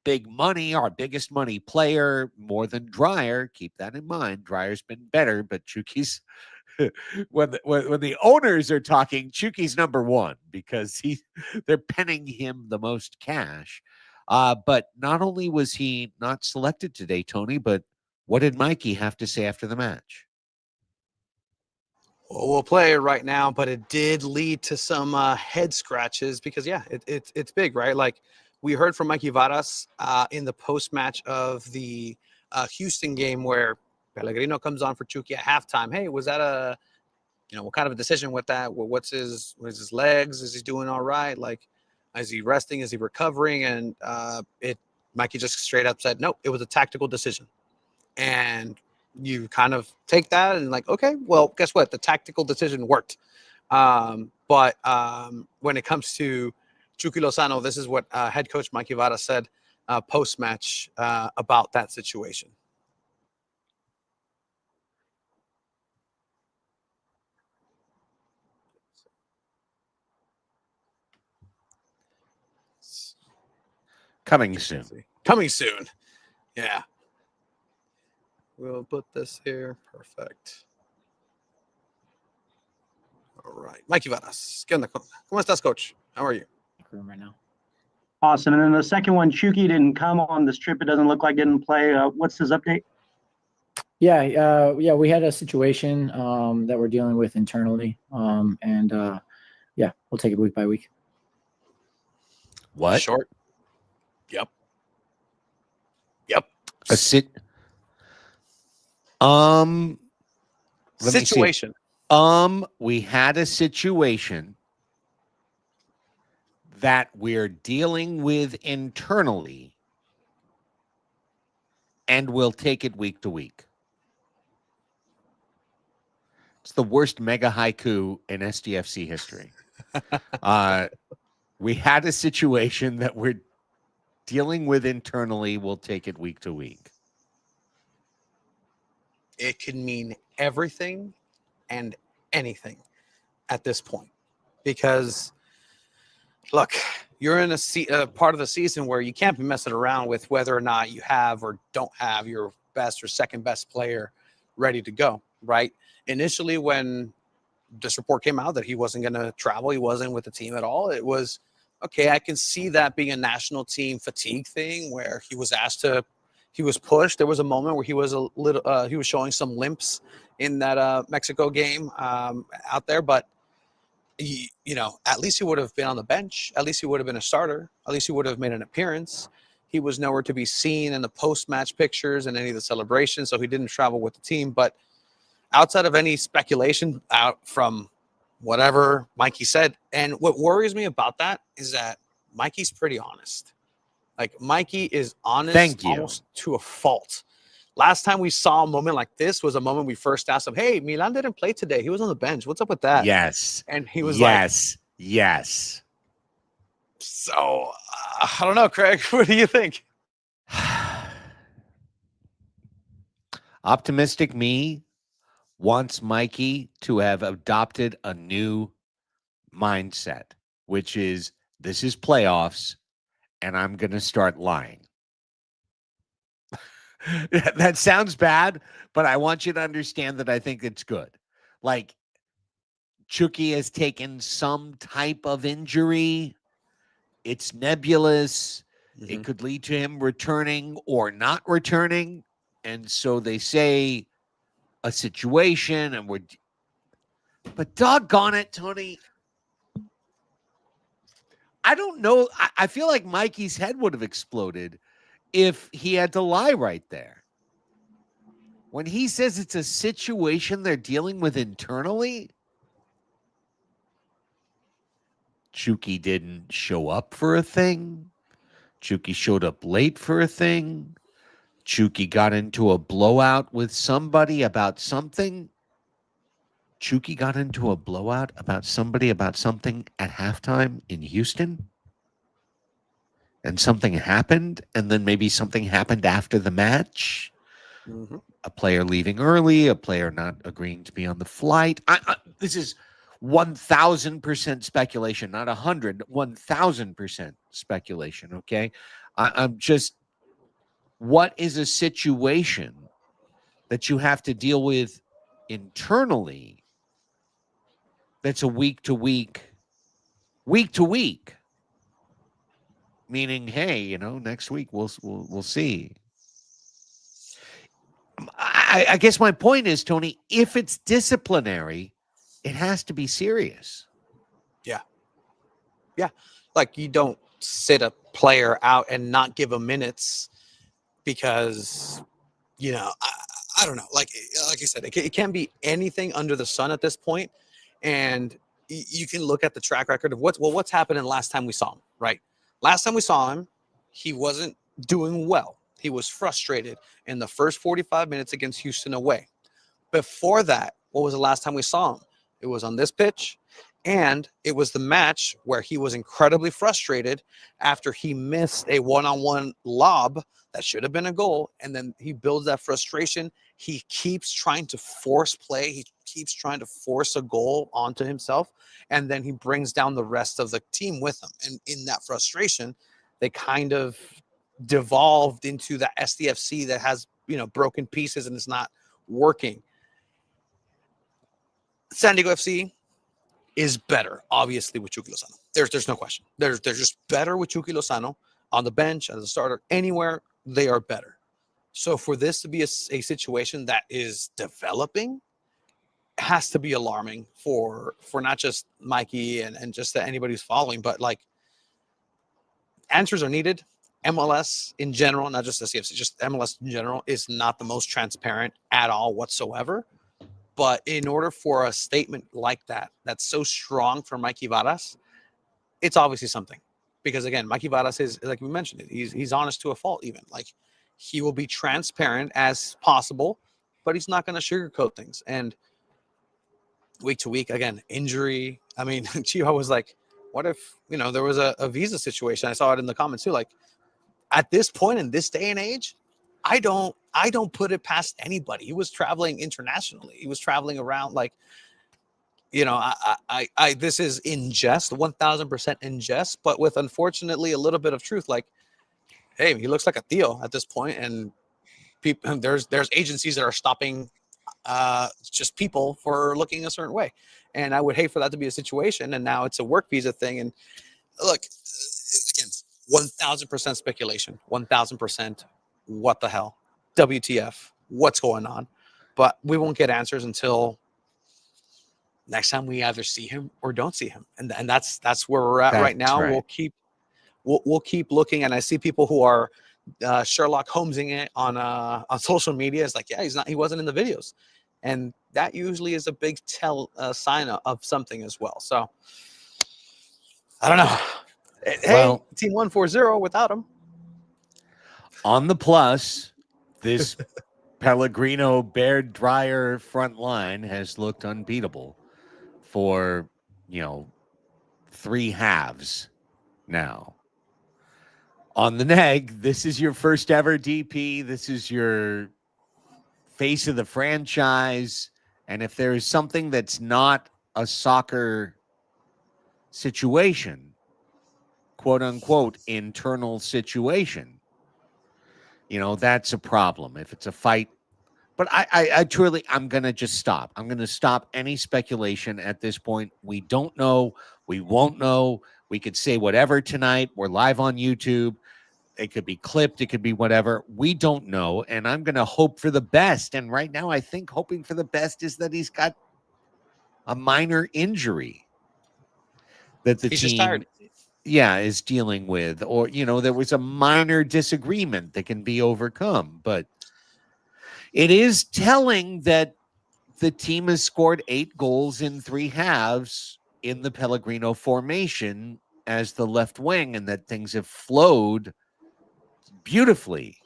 big money, our biggest money player, more than Dreyer. Keep that in mind. Dreyer's been better, but Chucky's when the owners are talking, Chucky's number 1 because they're penning him the most cash. But not only was he not selected today, Tony, but what did Mikey have to say after the match? Well, we'll play it right now, but it did lead to some head scratches because, yeah, it's big, right? Like, we heard from Mikey Varas in the post-match of the Houston game where Pellegrino comes on for Chucky at halftime. Hey, was that what kind of a decision with that? What's his legs? Is he doing all right? Like, is he resting? Is he recovering? And Mikey just straight up said, nope, it was a tactical decision. And you kind of take that and like, okay, well, guess what? The tactical decision worked. But when it comes to Chucky Lozano, this is what head coach Mikey Vara said post-match about that situation. Coming soon. Coming soon. Yeah. We'll put this here. Perfect. All right. Mikey Varas. ¿Qué onda? ¿Cómo estás, coach? How are you? Room right now. Awesome. And then the second one, Chucky didn't come on this trip. It doesn't look like didn't play. What's his update? Yeah, we had a situation that we're dealing with internally. We'll take it week by week. What? Short. Yep. A sit. Situation. We had a situation that we're dealing with internally, and we'll take it week to week. It's the worst mega haiku in SDFC history. We had a situation that we're dealing with internally, we'll take it week to week. It can mean everything and anything at this point, because look, you're in a part of the season where you can't be messing around with whether or not you have or don't have your best or second best player ready to go, right? Initially, when this report came out that he wasn't going to travel, he wasn't with the team at all, it was, okay, I can see that being a national team fatigue thing where he was pushed. There was a moment where he was he was showing some limps in that Mexico game out there, but at least he would have been on the bench. At least he would have been a starter. At least he would have made an appearance. He was nowhere to be seen in the post-match pictures and any of the celebrations, so he didn't travel with the team. But outside of any speculation out from whatever Mikey said, and what worries me about that is that Mikey's pretty honest. Like, Mikey is honest almost to a fault. Last time we saw a moment like this was a moment we first asked him, hey, Milan didn't play today. He was on the bench. What's up with that? Yes. And he was Yes. So, I don't know, Craig. What do you think? Optimistic me wants Mikey to have adopted a new mindset, which is, this is playoffs, and I'm going to start lying. That sounds bad, but I want you to understand that I think it's good. Like, Chucky has taken some type of injury. It's nebulous. Mm-hmm. It could lead to him returning or not returning. And so they say a situation, but doggone it, Tony. I don't know. I feel like Mikey's head would have exploded if he had to lie right there. When he says it's a situation they're dealing with internally, Chucky didn't show up for a thing. Chucky showed up late for a thing. Chucky got into a blowout with somebody about something. Chucky got into a blowout about somebody about something at halftime in Houston. And something happened, and then maybe something happened after the match. Mm-hmm. A player leaving early, a player not agreeing to be on the flight. This is 1,000% speculation, not 1,000% speculation, okay? I'm just, what is a situation that you have to deal with internally that's a week to week? Meaning, hey, next week we'll see. I guess my point is, Tony, if it's disciplinary, it has to be serious. Yeah. Like, you don't sit a player out and not give him minutes because, I don't know. Like I said, it can be anything under the sun at this point. And you can look at the track record of what's happening last time we saw him, right? Last time we saw him, he wasn't doing well. He was frustrated in the first 45 minutes against Houston away. Before that, what was the last time we saw him? It was on this pitch, and it was the match where he was incredibly frustrated after he missed a one-on-one lob that should have been a goal, and then he builds that frustration. He keeps trying to force play. He keeps trying to force a goal onto himself, and then he brings down the rest of the team with him. And in that frustration, they kind of devolved into the SDFC that has, broken pieces and it's not working. SanDiego FC is better, obviously, with Chucky Lozano. There's no question. They're just better with Chucky Lozano on the bench, as a starter, anywhere. They are better. So for this to be a situation that is developing, has to be alarming for not just Mikey and just anybody who's following, but like, answers are needed. MLS in general, not just SDFC, just MLS in general, is not the most transparent at all whatsoever. But in order for a statement like that, that's so strong for Mikey Varas, it's obviously something. Because again, Mikey Varas is, like we mentioned, he's honest to a fault even. Like, he will be transparent as possible, but he's not going to sugarcoat things. And week to week, again, injury. I mean, Chiva was like, what if, there was a visa situation? I saw it in the comments too. Like, at this point in this day and age, I don't put it past anybody. He was traveling internationally. He was traveling around like, I this is in jest, 1000% in jest, but with unfortunately a little bit of truth. Like, hey, he looks like a Theo at this point, and people, there's agencies that are stopping just people for looking a certain way, and I would hate for that to be a situation. And now it's a work visa thing. And look, again, 1000% speculation, 1000%. What the hell? WTF? What's going on? But we won't get answers until next time we either see him or don't see him, and that's where we're at right now. Right. We'll keep looking, and I see people who are Sherlock Holmesing it on social media. It's like, yeah, he wasn't in the videos, and that usually is a big sign of something as well. So I don't know. Hey, Well, Team 140 without him. On the plus, this Pellegrino Bear Dryer front line has looked unbeatable for, 3 halves now. On the neg, this is your first ever DP. This is your face of the franchise. And if there is something that's not a soccer situation, quote unquote, internal situation, that's a problem. If it's a fight, but I truly, I'm going to just stop. I'm going to stop any speculation at this point. We don't know. We won't know. We could say whatever tonight. We're live on YouTube. It could be clipped. It could be whatever. We don't know. And I'm going to hope for the best. And right now, I think hoping for the best is that he's got a minor injury that the He's team just tired. is dealing with, or there was a minor disagreement that can be overcome. But it is telling that the team has scored 8 goals in 3 halves in the Pellegrino formation as the left wing, and that things have flowed beautifully.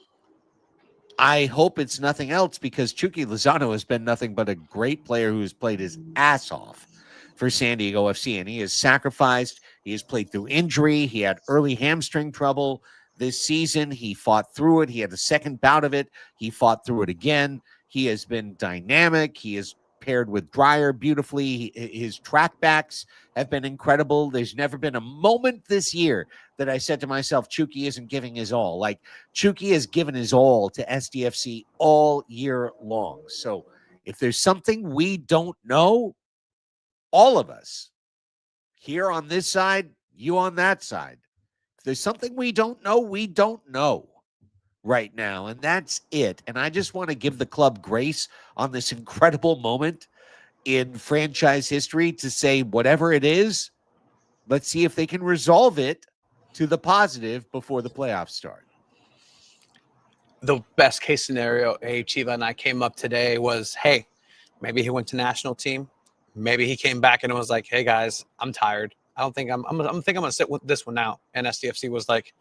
I hope it's nothing else, because Chucky Lozano has been nothing but a great player who has played his ass off for San Diego FC, and he has sacrificed. He has played through injury. He had early hamstring trouble this season. He fought through it. He had a second bout of it. He fought through it again. He has been dynamic. He is paired with Dryer beautifully. His trackbacks have been incredible. There's never been a moment this year that I said to myself, Chucky isn't giving his all. Like, Chucky has given his all to SDFC all year long. So if there's something we don't know, all of us here on this side, you on that side, if there's something we don't know right now, and that's it. And I just want to give the club grace on this incredible moment in franchise history to say, whatever it is, let's see if they can resolve it to the positive before the playoffs start. The best case scenario, Chiva and I came up today was, hey, maybe he went to national team. Maybe he came back and was like, hey guys, I'm tired. I don't think I'm going to sit with this one out. And SDFC was like,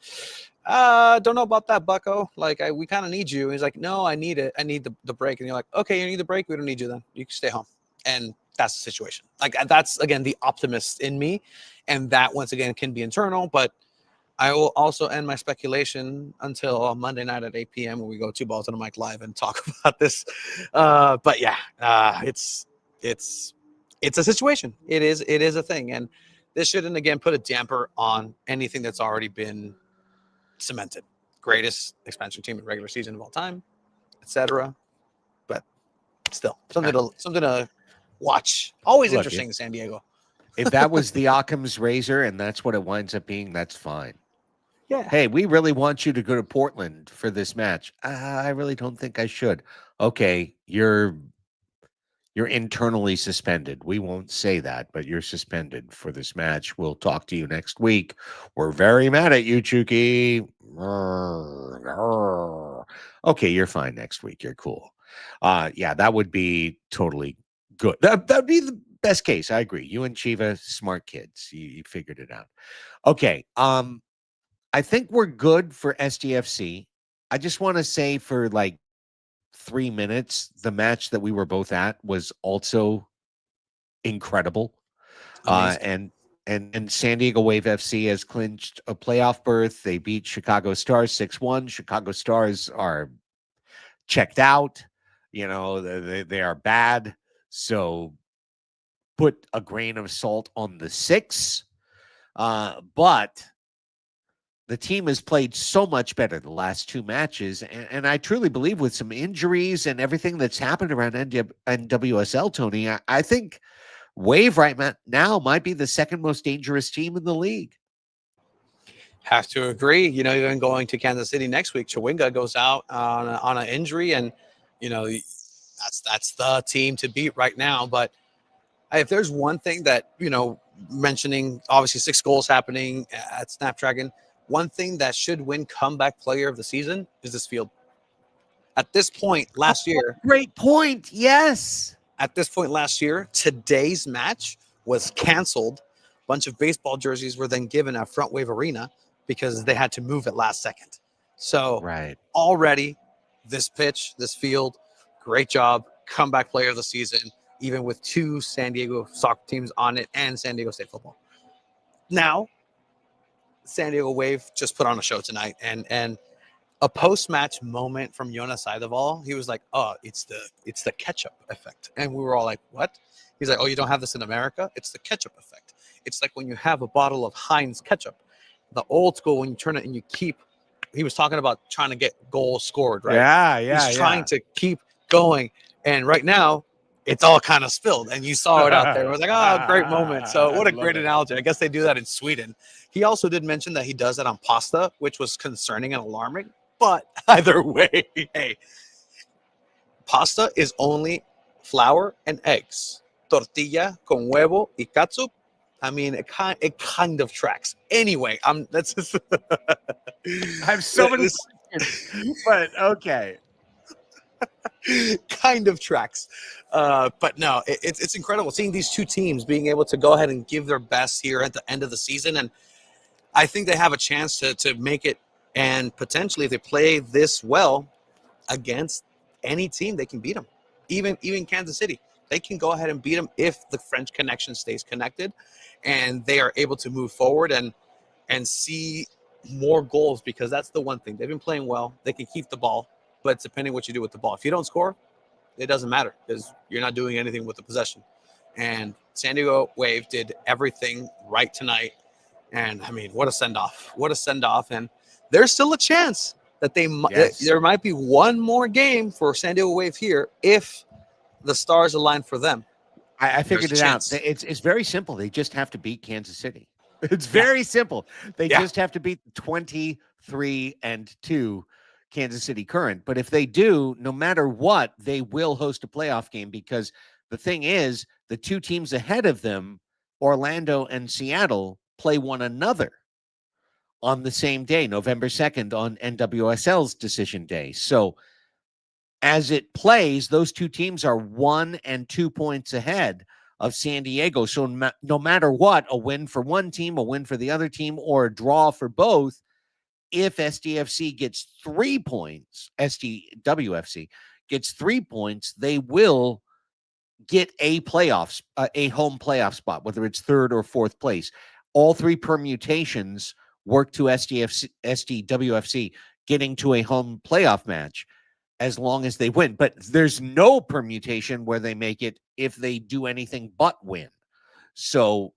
don't know about that, bucko. Like, we kind of need you. And he's like, no, I need it. I need the break. And you're like, okay, you need the break. We don't need you then. You can stay home. And that's the situation. Like, that's, again, the optimist in me. And that, once again, can be internal. But I will also end my speculation until Monday night at 8 p.m. when we go 2 balls on a mic live and talk about this. But yeah, it's a situation. It is a thing. And this shouldn't, again, put a damper on anything that's already been cemented. Greatest expansion team in regular season of all time, etc. But still, something to watch. Always Look, interesting in San Diego. If that was the Occam's razor and that's what it winds up being, that's fine. Yeah. Hey, we really want you to go to Portland for this match. I really don't think I should. Okay, you're internally suspended. We won't say that, but you're suspended for this match. We'll talk to you next week. We're very mad at you, Chucky. Okay, you're fine next week. You're cool. Yeah, that would be totally good. That would be the best case. I agree. You and Chiva, smart kids. You figured it out. Okay. I think we're good for SDFC. I just want to say, for like 3 minutes, the match that we were both at was also incredible. And And San Diego Wave FC has clinched a playoff berth. They beat Chicago Stars 6-1. Chicago Stars are checked out. They are bad. So put a grain of salt on the 6. But the team has played so much better the last 2 matches. And I truly believe with some injuries and everything that's happened around NWSL, Tony, I think Wave right now might be the second most dangerous team in the league. Have to agree. Even going to Kansas City next week, Chawinga goes out on an injury, and that's the team to beat right now. But if there's one thing that mentioning, obviously 6 goals happening at Snapdragon, one thing that should win comeback player of the season is this field. At this point last year, great point. Yes. At this point last year, today's match was canceled. A bunch of baseball jerseys were then given at Front Wave Arena because they had to move it last second. So already this pitch, this field, great job. Comeback player of the season, even with 2 San Diego soccer teams on it and San Diego State football. Now, San Diego Wave just put on a show tonight, and a post-match moment from Jonas Eideval. He was like, "Oh, it's the ketchup effect," and we were all like, "What?" He's like, "Oh, you don't have this in America? It's the ketchup effect. It's like when you have a bottle of Heinz ketchup, the old school when you turn it and you keep." He was talking about trying to get goals scored, right? Yeah. He's trying to keep going, and right now it's all kind of spilled, and you saw it out there. It was like, "Oh, great moment." So what a great analogy. I guess they do that in Sweden. He also did mention that he does that on pasta, which was concerning and alarming. But either way, hey, pasta is only flour and eggs. Tortilla con huevo y catsup. I mean, it kind of tracks. Anyway, that's just I have so many questions, but okay. Kind of tracks. But no, it's incredible seeing these 2 teams being able to go ahead and give their best here at the end of the season. And I think they have a chance to make it. And potentially, if they play this well against any team, they can beat them. Even Kansas City, they can go ahead and beat them if the French connection stays connected, and they are able to move forward and see more goals, because that's the one thing. They've been playing well. They can keep the ball, but it's depending what you do with the ball. If you don't score, it doesn't matter because you're not doing anything with the possession. And San Diego Wave did everything right tonight. And, I mean, what a send-off. What a send-off. And there's still a chance that there might be one more game for San Diego Wave here if the stars align for them. I figured it out. It's very simple. They just have to beat Kansas City. It's very simple. They just have to beat 23-2 Kansas City Current. But if they do, no matter what, they will host a playoff game, because the thing is, the 2 teams ahead of them, Orlando and Seattle, play one another on the same day, November 2nd, on NWSL's decision day. So as it plays, those 2 teams are 1 and 2 points ahead of San Diego. So no matter what, a win for one team, a win for the other team, or a draw for both, if SDFC gets 3 points, SDWFC gets 3 points, they will get a home playoff spot, whether it's 3rd or 4th place. All 3 permutations work to SDWFC getting to a home playoff match as long as they win. But there's no permutation where they make it if they do anything but win. So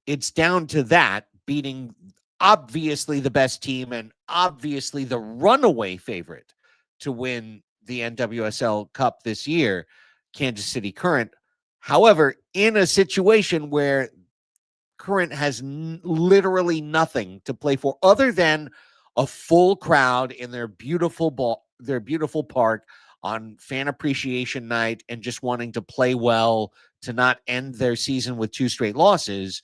it's down to that, beating obviously the best team and obviously the runaway favorite to win the NWSL Cup this year, Kansas City Current. However, in a situation where Current has literally nothing to play for other than a full crowd in their beautiful park on fan appreciation night and just wanting to play well to not end their season with 2 straight losses.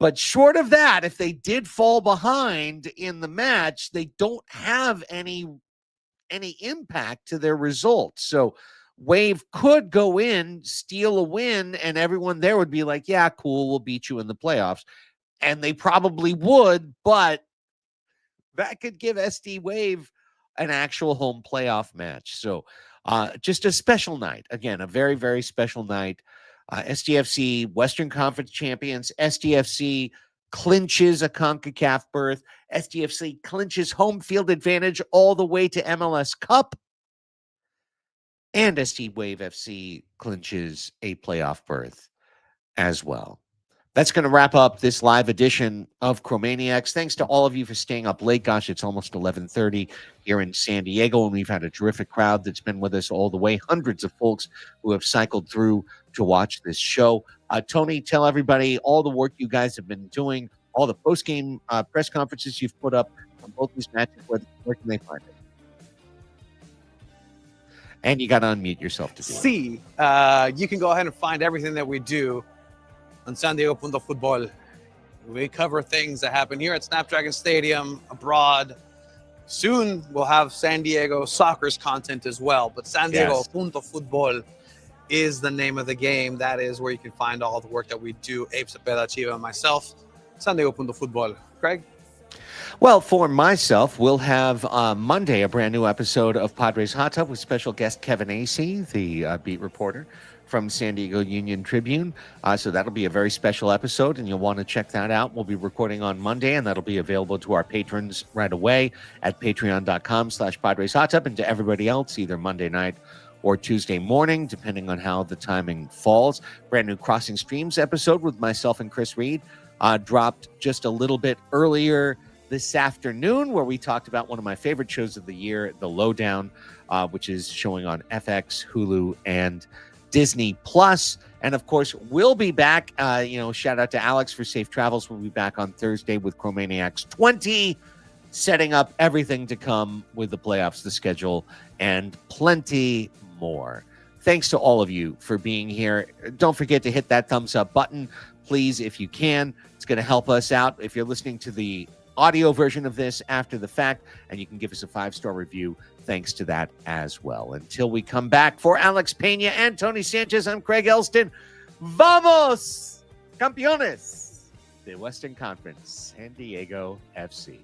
But short of that, if they did fall behind in the match, they don't have any impact to their results. So Wave could go in, steal a win, and everyone there would be like, yeah, cool, we'll beat you in the playoffs. And they probably would, but that could give SD Wave an actual home playoff match. So just a special night. Again, a very, very special night SDFC Western Conference champions. SDFC clinches a CONCACAF berth. SDFC clinches home field advantage all the way to MLS Cup. And SD Wave FC clinches a playoff berth as well. That's going to wrap up this live edition of Chromaniacs. Thanks to all of you for staying up late. Gosh, it's almost 11:30 here in San Diego, and we've had a terrific crowd that's been with us all the way. Hundreds of folks who have cycled through to watch this show. Tony, tell everybody all the work you guys have been doing, all the post-game press conferences you've put up on both these matches. Where can they find it? And you got to unmute yourself to do it. You can go ahead and find everything that we do on SanDiego.Futbol. We cover things that happen here at Snapdragon Stadium, abroad. Soon we'll have San Diego soccer's content as well, but SanDiego.Futbol is the name of the game. That is where you can find all the work that we do, Abe Cepeda, Chiva, and myself. SanDiego.Futbol. Craig? Well, for myself, we'll have Monday a brand new episode of Padres Hot Tub with special guest Kevin Acey, the beat reporter from San Diego Union-Tribune. So that'll be a very special episode, and you'll want to check that out. We'll be recording on Monday, and that'll be available to our patrons right away at patreon.com/Padres Hot Tub, and to everybody else either Monday night or Tuesday morning, depending on how the timing falls. Brand new Crossing Streams episode with myself and Chris Reed dropped just a little bit earlier this afternoon, where we talked about one of my favorite shows of the year, The Lowdown, which is showing on FX, Hulu, and Disney Plus. And of course, we'll be back. Shout out to Alex for safe travels. We'll be back on Thursday with Chromaniacs 20, setting up everything to come with the playoffs, the schedule, and plenty more. Thanks to all of you for being here. Don't forget to hit that thumbs up button, please, if you can. It's going to help us out. If you're listening to the audio version of this after the fact, and you can give us a 5-star review, thanks to that as well. Until we come back, for Alex Pena and Tony Sanchez, I'm Craig Elston. Vamos, campeones de Western Conference, San Diego FC.